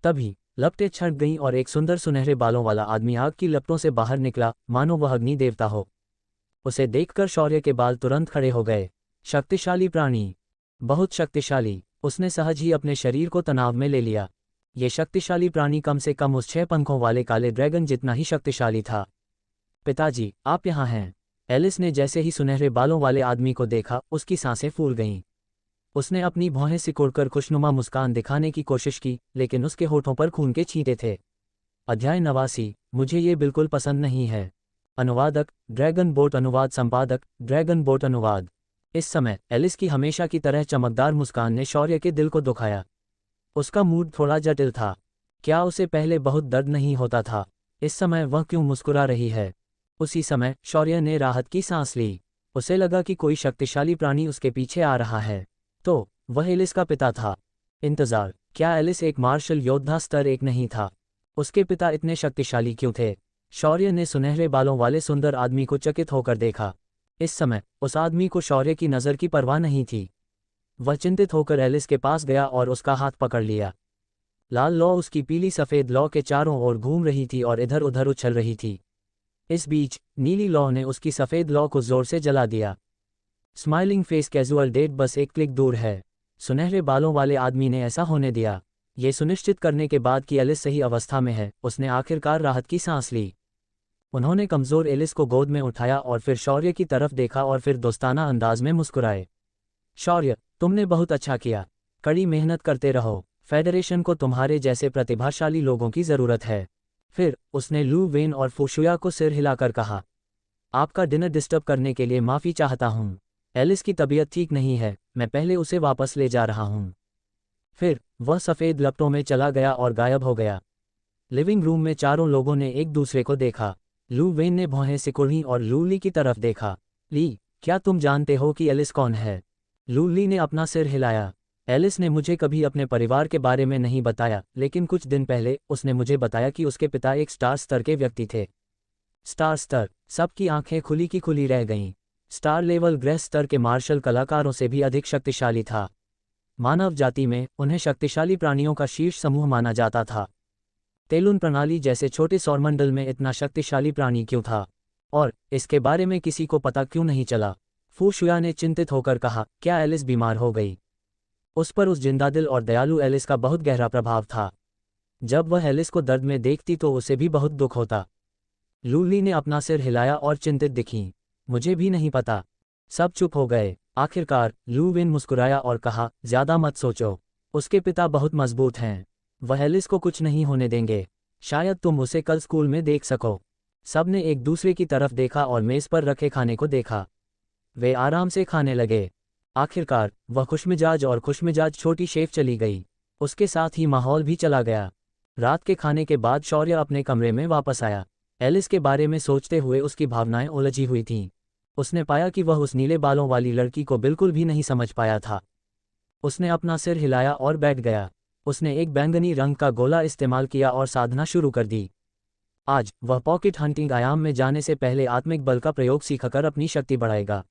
तभी लपटें छट गईं और एक सुंदर सुनहरे बालों वाला आदमी आग की लपटों से बाहर निकला, मानो वह अग्नि देवता हो। उसे देखकर शौर्य के बाल तुरंत खड़े हो गए। शक्तिशाली प्राणी, बहुत शक्तिशाली। उसने सहज ही अपने शरीर को तनाव में ले लिया। ये शक्तिशाली प्राणी कम से कम उस 6 पंखों वाले काले ड्रैगन जितना ही शक्तिशाली था। पिताजी, आप यहाँ हैं। एलिस ने जैसे ही सुनहरे बालों वाले आदमी को देखा, उसकी सांसें फूल गईं। उसने अपनी भौहें सिकोड़कर खुशनुमा मुस्कान दिखाने की कोशिश की, लेकिन उसके होठों पर खून के छींटे थे। अध्याय 89। मुझे ये बिल्कुल पसंद नहीं है। अनुवादक, ड्रैगन बोट अनुवाद संपादक, ड्रैगन बोट अनुवाद। इस समय एलिस की हमेशा की तरह चमकदार मुस्कान ने शौर्य के दिल को दुखाया। उसका मूड थोड़ा जटिल था। क्या उसे पहले बहुत दर्द नहीं होता था? इस समय वह क्यों मुस्कुरा रही है? उसी समय शौर्य ने राहत की सांस ली। उसे लगा कि कोई शक्तिशाली प्राणी उसके पीछे आ रहा है। तो वह एलिस का पिता था। इंतजार, क्या एलिस एक मार्शल योद्धा स्तर 1 नहीं था? उसके पिता इतने शक्तिशाली क्यों थे? शौर्य ने सुनहरे बालों वाले सुंदर आदमी को चकित होकर देखा। इस समय उस आदमी को शौर्य की नज़र की परवाह नहीं थी। वह चिंतित होकर एलिस के पास गया और उसका हाथ पकड़ लिया। लाल लौ उसकी पीली सफ़ेद लौ के चारों ओर घूम रही थी और इधर उधर उछल रही थी। इस बीच नीली लौ ने उसकी सफ़ेद लौ को जोर से जला दिया। स्माइलिंग फेस कैजुअल डेट बस एक क्लिक दूर है। सुनहरे बालों वाले आदमी ने ऐसा होने दिया। ये सुनिश्चित करने के बाद कि एलिस सही अवस्था में है, उसने आखिरकार राहत की सांस ली। उन्होंने कमज़ोर एलिस को गोद में उठाया और फिर शौर्य की तरफ देखा और फिर दोस्ताना अंदाज में मुस्कुराए। शौर्य, तुमने बहुत अच्छा किया। कड़ी मेहनत करते रहो। फेडरेशन को तुम्हारे जैसे प्रतिभाशाली लोगों की ज़रूरत है। फिर उसने लू वेन और फुशुया को सिर हिलाकर कहा, आपका डिनर डिस्टर्ब करने के लिए माफ़ी चाहता हूँ। एलिस की तबीयत ठीक नहीं है, मैं पहले उसे वापस ले जा रहा हूँ। फिर वह सफ़ेद लपटों में चला गया और गायब हो गया। लिविंग रूम में चारों लोगों ने एक दूसरे को देखा। लू वेन ने भौहें सिकुड़ी और लू ली की तरफ देखा। ली, क्या तुम जानते हो कि एलिस कौन है? लू ली ने अपना सिर हिलाया। एलिस ने मुझे कभी अपने परिवार के बारे में नहीं बताया, लेकिन कुछ दिन पहले उसने मुझे बताया कि उसके पिता एक स्टार स्तर के व्यक्ति थे। स्टार स्तर? सबकी आंखें खुली की खुली रह गईं। स्टार लेवल ग्रह स्तर के मार्शल कलाकारों से भी अधिक शक्तिशाली था। मानव जाति में उन्हें शक्तिशाली प्राणियों का शीर्ष समूह माना जाता था। तेलुन प्रणाली जैसे छोटे सौरमंडल में इतना शक्तिशाली प्राणी क्यों था, और इसके बारे में किसी को पता क्यों नहीं चला? फुशुया ने चिंतित होकर कहा, क्या एलिस बीमार हो गई? उस पर उस जिंदादिल और दयालु एलिस का बहुत गहरा प्रभाव था। जब वह एलिस को दर्द में देखती तो उसे भी बहुत दुख होता। लूली ने अपना सिर हिलाया और चिंतित दिखी। मुझे भी नहीं पता। सब चुप हो गए। आखिरकार लू वेन मुस्कुराया और कहा, ज्यादा मत सोचो। उसके पिता बहुत मजबूत हैं। वह एलिस को कुछ नहीं होने देंगे। शायद तुम उसे कल स्कूल में देख सको। सबने एक दूसरे की तरफ देखा और मेज पर रखे खाने को देखा। वे आराम से खाने लगे। आखिरकार वह खुशमिजाज छोटी शेफ चली गई। उसके साथ ही माहौल भी चला गया। रात के खाने के बाद शौर्य अपने कमरे में वापस आया। एलिस के बारे में सोचते हुए उसकी भावनाएं उलझी हुई थीं। उसने पाया कि वह उस नीले बालों वाली लड़की को बिल्कुल भी नहीं समझ पाया था। उसने अपना सिर हिलाया और बैठ गया। उसने एक बैंगनी रंग का गोला इस्तेमाल किया और साधना शुरू कर दी। आज वह पॉकेट हंटिंग आयाम में जाने से पहले आत्मिक बल का प्रयोग सीखकर अपनी शक्ति बढ़ाएगा।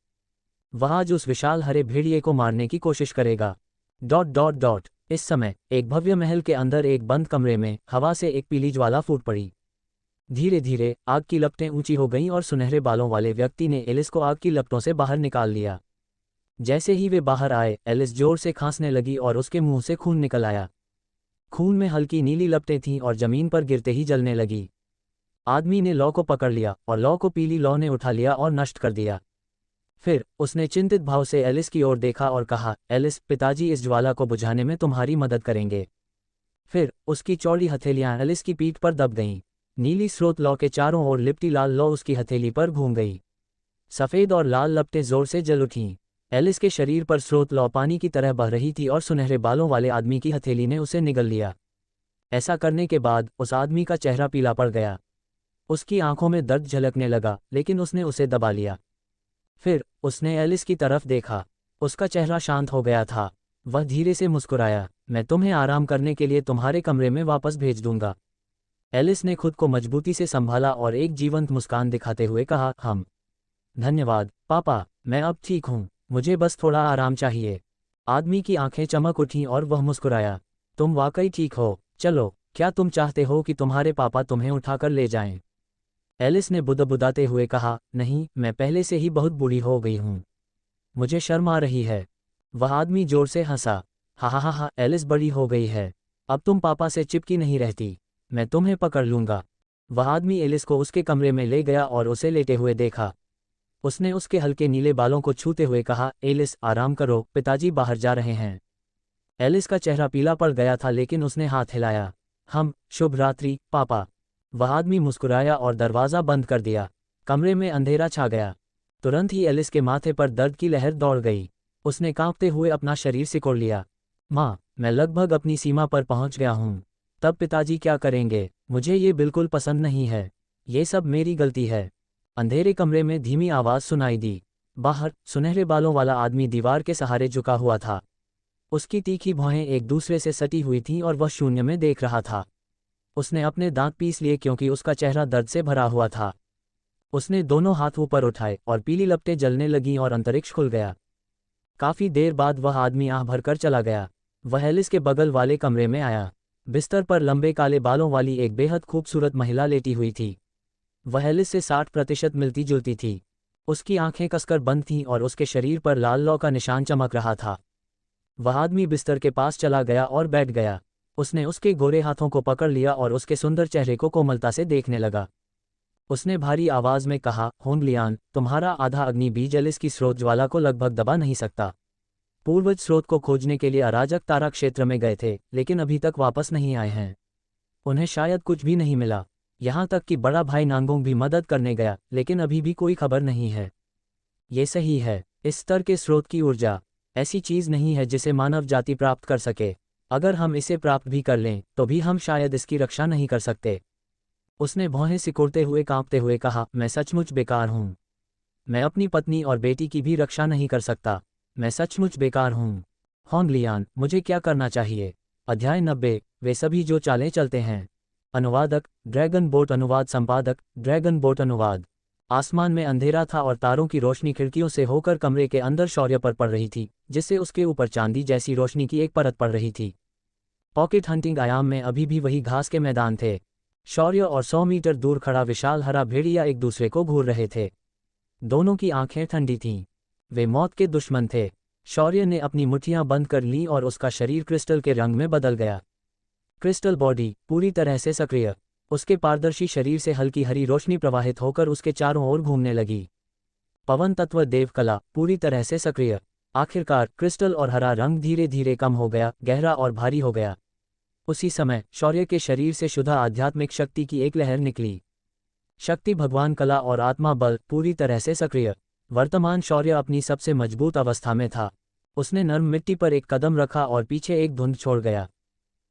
वह आज उस विशाल हरे भेड़िए को मारने की कोशिश करेगा। ... इस समय एक भव्य महल के अंदर एक बंद कमरे में हवा से एक पीली ज्वाला फूट पड़ी। धीरे धीरे आग की लपटें ऊंची हो गईं और सुनहरे बालों वाले व्यक्ति ने एलिस को आग की लपटों से बाहर निकाल लिया। जैसे ही वे बाहर आए, एलिस जोर से खांसने लगी और उसके मुंह से खून निकल आया। खून में हल्की नीली लपटें थीं और जमीन पर गिरते ही जलने लगी। आदमी ने लौ को पकड़ लिया और लौ को पीली लौ ने उठा लिया और नष्ट कर दिया। फिर उसने चिंतित भाव से एलिस की ओर देखा और कहा, एलिस, पिताजी इस ज्वाला को बुझाने में तुम्हारी मदद करेंगे। फिर उसकी चौड़ी हथेलियां एलिस की पीठ पर दब गईं। नीली स्रोत लौ के चारों ओर लिपटी लाल लौ उसकी हथेली पर घूम गई। सफ़ेद और लाल लपटें जोर से जल उठीं। एलिस के शरीर पर स्रोत लौ पानी की तरह बह रही थी और सुनहरे बालों वाले आदमी की हथेली ने उसे निगल लिया। ऐसा करने के बाद उस आदमी का चेहरा पीला पड़ गया। उसकी आंखों में दर्द झलकने लगा, लेकिन उसने उसे दबा लिया। फिर उसने एलिस की तरफ देखा। उसका चेहरा शांत हो गया था। वह धीरे से मुस्कुराया, मैं तुम्हें आराम करने के लिए तुम्हारे कमरे में वापस भेज दूंगा। एलिस ने खुद को मजबूती से संभाला और एक जीवंत मुस्कान दिखाते हुए कहा, धन्यवाद पापा, मैं अब ठीक हूँ, मुझे बस थोड़ा आराम चाहिए। आदमी की आंखें चमक उठीं और वह मुस्कुराया, तुम वाकई ठीक हो, चलो क्या तुम चाहते हो कि तुम्हारे पापा तुम्हें उठाकर ले जाएं? एलिस ने बुदबुदाते हुए कहा, नहीं, मैं पहले से ही बहुत बूढ़ी हो गई हूँ। मुझे शर्म आ रही है। वह आदमी जोर से हंसा। हा हा हा हा, एलिस बड़ी हो गई है। अब तुम पापा से चिपकी नहीं रहती। मैं तुम्हें पकड़ लूंगा। वह आदमी एलिस को उसके कमरे में ले गया और उसे लेटे हुए देखा। उसने उसके हल्के नीले बालों को छूते हुए कहा, एलिस, आराम करो, पिताजी बाहर जा रहे हैं। एलिस का चेहरा पीला पड़ गया था, लेकिन उसने हाथ हिलाया। शुभ रात्रि, पापा। वह आदमी मुस्कुराया और दरवाज़ा बंद कर दिया। कमरे में अंधेरा छा गया। तुरंत ही एलिस के माथे पर दर्द की लहर दौड़ गई। उसने कांपते हुए अपना शरीर सिकोड़ लिया। माँ, मैं लगभग अपनी सीमा पर पहुंच गया हूँ। तब पिताजी क्या करेंगे? मुझे ये बिल्कुल पसंद नहीं है। ये सब मेरी गलती है। अंधेरे कमरे में धीमी आवाज़ सुनाई दी। बाहर सुनहरे बालों वाला आदमी दीवार के सहारे झुका हुआ था। उसकी तीखी भौहें एक दूसरे से सटी हुई थीं और वह शून्य में देख रहा था। उसने अपने दांत पीस लिए क्योंकि उसका चेहरा दर्द से भरा हुआ था। उसने दोनों हाथ ऊपर उठाए और पीली लपटें जलने लगीं और अंतरिक्ष खुल गया। काफी देर बाद वह आदमी आह भरकर चला गया। वह एलिस के बगल वाले कमरे में आया। बिस्तर पर लंबे काले बालों वाली एक बेहद खूबसूरत महिला लेटी हुई थी। वह एलिस से 60% मिलती जुलती थी। उसकी आंखें कसकर बंद थीं और उसके शरीर पर लाल लौ का निशान चमक रहा था। वह आदमी बिस्तर के पास चला गया और बैठ गया। उसने उसके गोरे हाथों को पकड़ लिया और उसके सुंदर चेहरे को कोमलता से देखने लगा। उसने भारी आवाज में कहा, होंगलियान, तुम्हारा आधा अग्नि बीज एलिस की स्रोत ज्वाला को लगभग दबा नहीं सकता। पूर्वज स्रोत को खोजने के लिए अराजक तारा क्षेत्र में गए थे, लेकिन अभी तक वापस नहीं आए हैं। उन्हें शायद कुछ भी नहीं मिला। यहाँ तक कि बड़ा भाई नांगोंग भी मदद करने गया, लेकिन अभी भी कोई खबर नहीं है। ये सही है। इस स्तर के स्रोत की ऊर्जा ऐसी चीज नहीं है जिसे मानव जाति प्राप्त कर सके। अगर हम इसे प्राप्त भी कर लें तो भी हम शायद इसकी रक्षा नहीं कर सकते। उसने भौहें सिकोड़ते हुए कांपते हुए कहा, मैं सचमुच बेकार हूँ। मैं अपनी पत्नी और बेटी की भी रक्षा नहीं कर सकता। मैं सचमुच बेकार हूँ। होंगलियान, मुझे क्या करना चाहिए? अध्याय 90, वे सभी जो चालें चलते हैं। अनुवादक, ड्रैगन बोट अनुवाद संपादक, ड्रैगन बोट अनुवाद। आसमान में अंधेरा था और तारों की रोशनी खिड़कियों से होकर कमरे के अंदर शौर्य पर पड़ रही थी, जिससे उसके ऊपर चांदी जैसी रोशनी की एक परत पड़ रही थी। पॉकेट हंटिंग आयाम में अभी भी वही घास के मैदान थे। शौर्य और 100 मीटर दूर खड़ा विशाल हरा भेड़िया एक दूसरे को घूर रहे थे। दोनों की आंखें ठंडी थीं। वे मौत के दुश्मन थे। शौर्य ने अपनी मुट्ठियां बंद कर लीं और उसका शरीर क्रिस्टल के रंग में बदल गया। क्रिस्टल बॉडी पूरी तरह से सक्रिय। उसके पारदर्शी शरीर से हल्की हरी रोशनी प्रवाहित होकर उसके चारों ओर घूमने लगी। पवन तत्व देवकला पूरी तरह से सक्रिय। आखिरकार क्रिस्टल और हरा रंग धीरे धीरे कम हो गया, गहरा और भारी हो गया। उसी समय शौर्य के शरीर से शुद्ध आध्यात्मिक शक्ति की एक लहर निकली। शक्ति, भगवान, कला और आत्मा बल पूरी तरह से सक्रिय। वर्तमान शौर्य अपनी सबसे मजबूत अवस्था में था। उसने नर्म मिट्टी पर एक कदम रखा और पीछे एक धुंध छोड़ गया।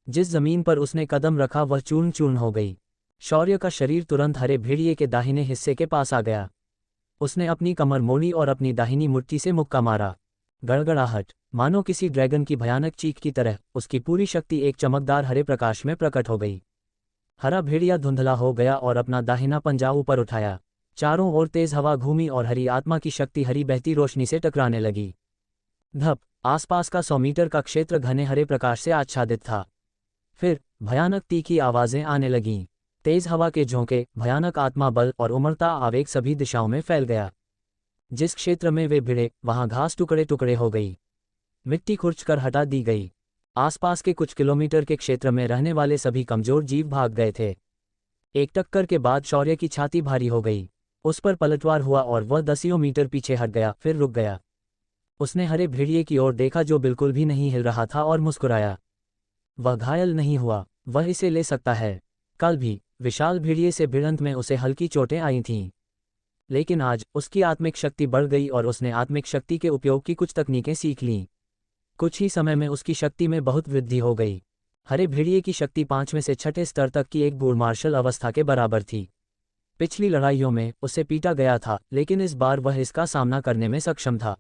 जिस जमीन पर उसने कदम रखा वह चूर्ण चूर्ण हो गई। शौर्य का शरीर तुरंत हरे भेड़िए के दाहिने हिस्से के पास आ गया। उसने अपनी कमर मोड़ी और अपनी दाहिनी मुट्ठी से मुक्का मारा। गड़गड़ाहट, मानो किसी ड्रैगन की भयानक चीख की तरह, उसकी पूरी शक्ति एक चमकदार हरे प्रकाश में प्रकट हो गई। हरा भेड़िया धुंधला हो गया और अपना दाहिना पंजा ऊपर उठाया। चारों ओर तेज हवा घूमी और हरी आत्मा की शक्ति हरी बहती रोशनी से टकराने लगी। धप, आसपास का 100 मीटर का क्षेत्र घने हरे प्रकाश से आच्छादित था। फिर भयानक तीखी आवाजें आने लगीं। तेज हवा के झोंके, भयानक आत्मा बल और उमड़ता आवेग सभी दिशाओं में फैल गया। जिस क्षेत्र में वे भिड़े वहां घास टुकड़े टुकड़े हो गई। मिट्टी खुरचकर हटा दी गई। आसपास के कुछ किलोमीटर के क्षेत्र में रहने वाले सभी कमजोर जीव भाग गए थे। एक टक्कर के बाद शौर्य की छाती भारी हो गई। उस पर पलटवार हुआ और वह दसियों मीटर पीछे हट गया, फिर रुक गया। उसने हरे भेड़िए की ओर देखा जो बिल्कुल भी नहीं हिल रहा था और मुस्कुराया। वह घायल नहीं हुआ, वह इसे ले सकता है। कल भी विशाल भेड़िए से भिड़ंत में उसे हल्की चोटें आई थीं, लेकिन आज उसकी आत्मिक शक्ति बढ़ गई और उसने आत्मिक शक्ति के उपयोग की कुछ तकनीकें सीख लीं। कुछ ही समय में उसकी शक्ति में बहुत वृद्धि हो गई। हरे भेड़िए की शक्ति 5वें से 6ठे स्तर तक की एक बूढ़ मार्शल अवस्था के बराबर थी। पिछली लड़ाइयों में उसे पीटा गया था, लेकिन इस बार वह इसका सामना करने में सक्षम था।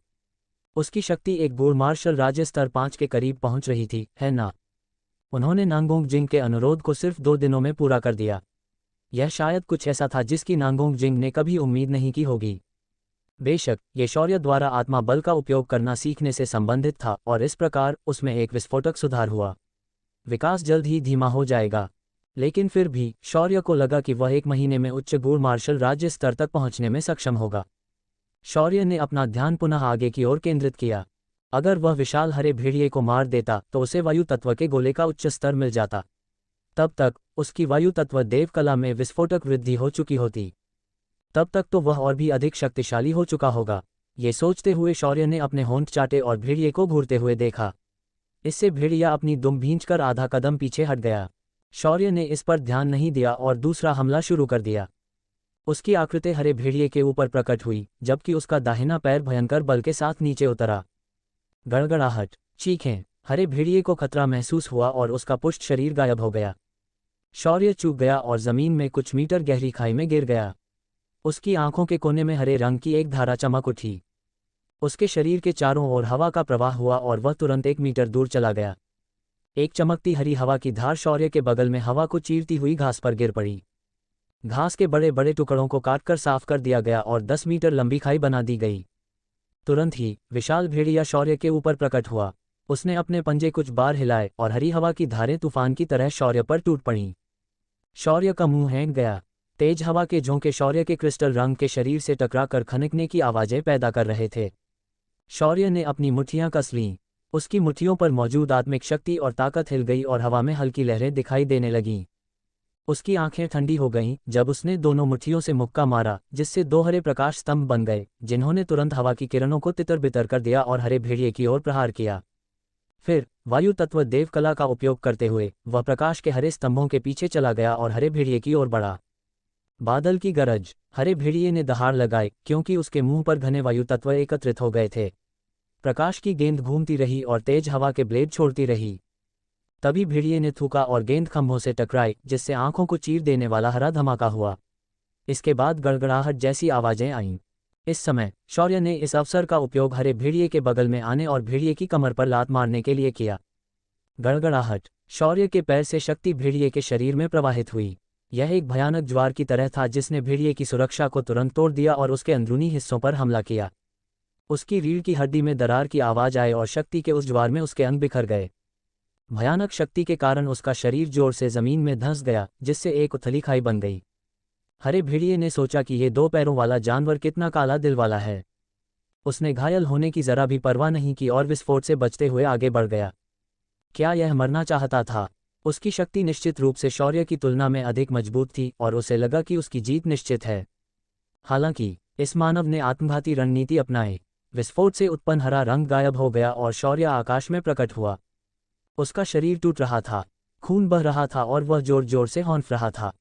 उसकी शक्ति एक बूढ़ मार्शल राज्य स्तर 5 के करीब पहुंच रही थी, है ना? उन्होंने नांगोंग जिंग के अनुरोध को सिर्फ 2 दिनों में पूरा कर दिया। यह शायद कुछ ऐसा था जिसकी नांगोंग जिंग ने कभी उम्मीद नहीं की होगी। बेशक ये शौर्य द्वारा आत्मा बल का उपयोग करना सीखने से संबंधित था और इस प्रकार उसमें एक विस्फोटक सुधार हुआ। विकास जल्द ही धीमा हो जाएगा। लेकिन फिर भी शौर्य को लगा कि वह 1 महीने में उच्च गुण मार्शल राज्य स्तर तक पहुंचने में सक्षम होगा। शौर्य ने अपना ध्यान पुनः आगे की ओर केंद्रित किया। अगर वह विशाल हरे भेड़िए को मार देता तो उसे वायु तत्व के गोले का उच्च स्तर मिल जाता। तब तक उसकी वायु तत्व देवकला में विस्फोटक वृद्धि हो चुकी होती। तब तक तो वह और भी अधिक शक्तिशाली हो चुका होगा। ये सोचते हुए शौर्य ने अपने होंठ चाटे और भेड़िए को घूरते हुए देखा। इससे भेड़िया अपनी दुम भींचकर आधा कदम पीछे हट गया। शौर्य ने इस पर ध्यान नहीं दिया और दूसरा हमला शुरू कर दिया। उसकी आकृति हरे भेड़िए के ऊपर प्रकट हुई, जबकि उसका दाहिना पैर भयंकर बल के साथ नीचे उतरा। गड़गड़ाहट, चीखें, हरे भेड़िए को खतरा महसूस हुआ और उसका पुष्ट शरीर गायब हो गया। शौर्य चूक गया और जमीन में कुछ मीटर गहरी खाई में गिर गया। उसकी आंखों के कोने में हरे रंग की एक धारा चमक उठी। उसके शरीर के चारों ओर हवा का प्रवाह हुआ और वह तुरंत 1 मीटर दूर चला गया। एक चमकती हरी हवा की धार शौर्य के बगल में हवा को चीरती हुई घास पर गिर पड़ी। घास के बड़े बड़े टुकड़ों को काटकर साफ कर दिया गया और 10 मीटर लंबी खाई बना दी गई। तुरंत ही विशाल भेड़िया शौर्य के ऊपर प्रकट हुआ। उसने अपने पंजे कुछ बार हिलाए और हरी हवा की धारें तूफान की तरह शौर्य पर टूट पड़ीं। शौर्य का मुंह हैंग गया। तेज हवा के झोंके शौर्य के क्रिस्टल रंग के शरीर से टकराकर खनकने की आवाजें पैदा कर रहे थे। शौर्य ने अपनी मुट्ठियां कस लीं। उसकी मुट्ठियों पर मौजूद आत्मिक शक्ति और ताकत हिल गई और हवा में हल्की लहरें दिखाई देने लगीं। उसकी आंखें ठंडी हो गईं जब उसने दोनों मुट्ठियों से मुक्का मारा, जिससे 2 हरे प्रकाश स्तंभ बन गए, जिन्होंने तुरंत हवा की किरणों को तितर बितर कर दिया और हरे भेड़िए की ओर प्रहार किया। फिर वायु तत्व देवकला का उपयोग करते हुए वह प्रकाश के हरे स्तंभों के पीछे चला गया और हरे भेड़िए की ओर बढ़ा। बादल की गरज, हरे भेड़िए ने दहाड़ लगाई क्योंकि उसके मुंह पर घने वायु तत्व एकत्रित हो गए थे। प्रकाश की गेंद घूमती रही और तेज हवा के ब्लेड छोड़ती रही। तभी भेड़िए ने थूका और गेंद खंभों से टकराई, जिससे आंखों को चीर देने वाला हरा धमाका हुआ। इसके बाद गड़गड़ाहट जैसी आवाजें आईं। इस समय शौर्य ने इस अवसर का उपयोग हरे भेड़िए के बगल में आने और भेड़िए की कमर पर लात मारने के लिए किया। गड़गड़ाहट, शौर्य के पैर से शक्ति भेड़िए के शरीर में प्रवाहित हुई। यह एक भयानक ज्वार की तरह था जिसने भेड़िए की सुरक्षा को तुरंत तोड़ दिया और उसके अंदरूनी हिस्सों पर हमला किया। उसकी रीढ़ की हड्डी में दरार की आवाज आई और शक्ति के उस ज्वार में उसके अंग बिखर गए। भयानक शक्ति के कारण उसका शरीर जोर से जमीन में धंस गया, जिससे एक उथली खाई बन गई। हरे भेड़िए ने सोचा कि ये 2 पैरों वाला जानवर कितना काला दिल वाला है। उसने घायल होने की जरा भी परवाह नहीं की और विस्फोट से बचते हुए आगे बढ़ गया। क्या यह मरना चाहता था? उसकी शक्ति निश्चित रूप से शौर्य की तुलना में अधिक मजबूत थी और उसे लगा कि उसकी जीत निश्चित है। हालांकि इस मानव ने आत्मघाती रणनीति अपनाई। विस्फोट से उत्पन्न हरा रंग गायब हो गया और शौर्य आकाश में प्रकट हुआ। उसका शरीर टूट रहा था, खून बह रहा था और वह जोर जोर से हौंफ रहा था।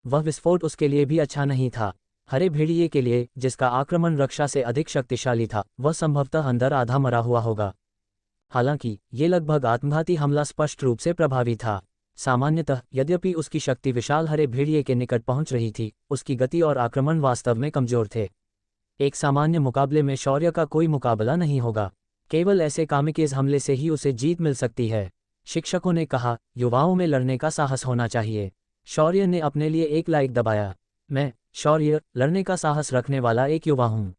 वह विस्फोट उसके लिए भी अच्छा नहीं था। हरे भेड़िए के लिए, जिसका आक्रमण रक्षा से अधिक शक्तिशाली था, वह संभवतः अंदर आधा मरा हुआ होगा। हालांकि ये लगभग आत्मघाती हमला स्पष्ट रूप से प्रभावी था। सामान्यतः यद्यपि उसकी शक्ति विशाल हरे भेड़िए के निकट पहुंच रही थी, उसकी गति और आक्रमण वास्तव में कमजोर थे। एक सामान्य मुकाबले में शौर्य का कोई मुकाबला नहीं होगा। केवल ऐसे कामिकेज हमले से ही उसे जीत मिल सकती है। शिक्षकों ने कहा, युवाओं में लड़ने का साहस होना चाहिए। शौर्य ने अपने लिए एक लाइक दबाया। मैं, शौर्य, लड़ने का साहस रखने वाला एक युवा हूँ।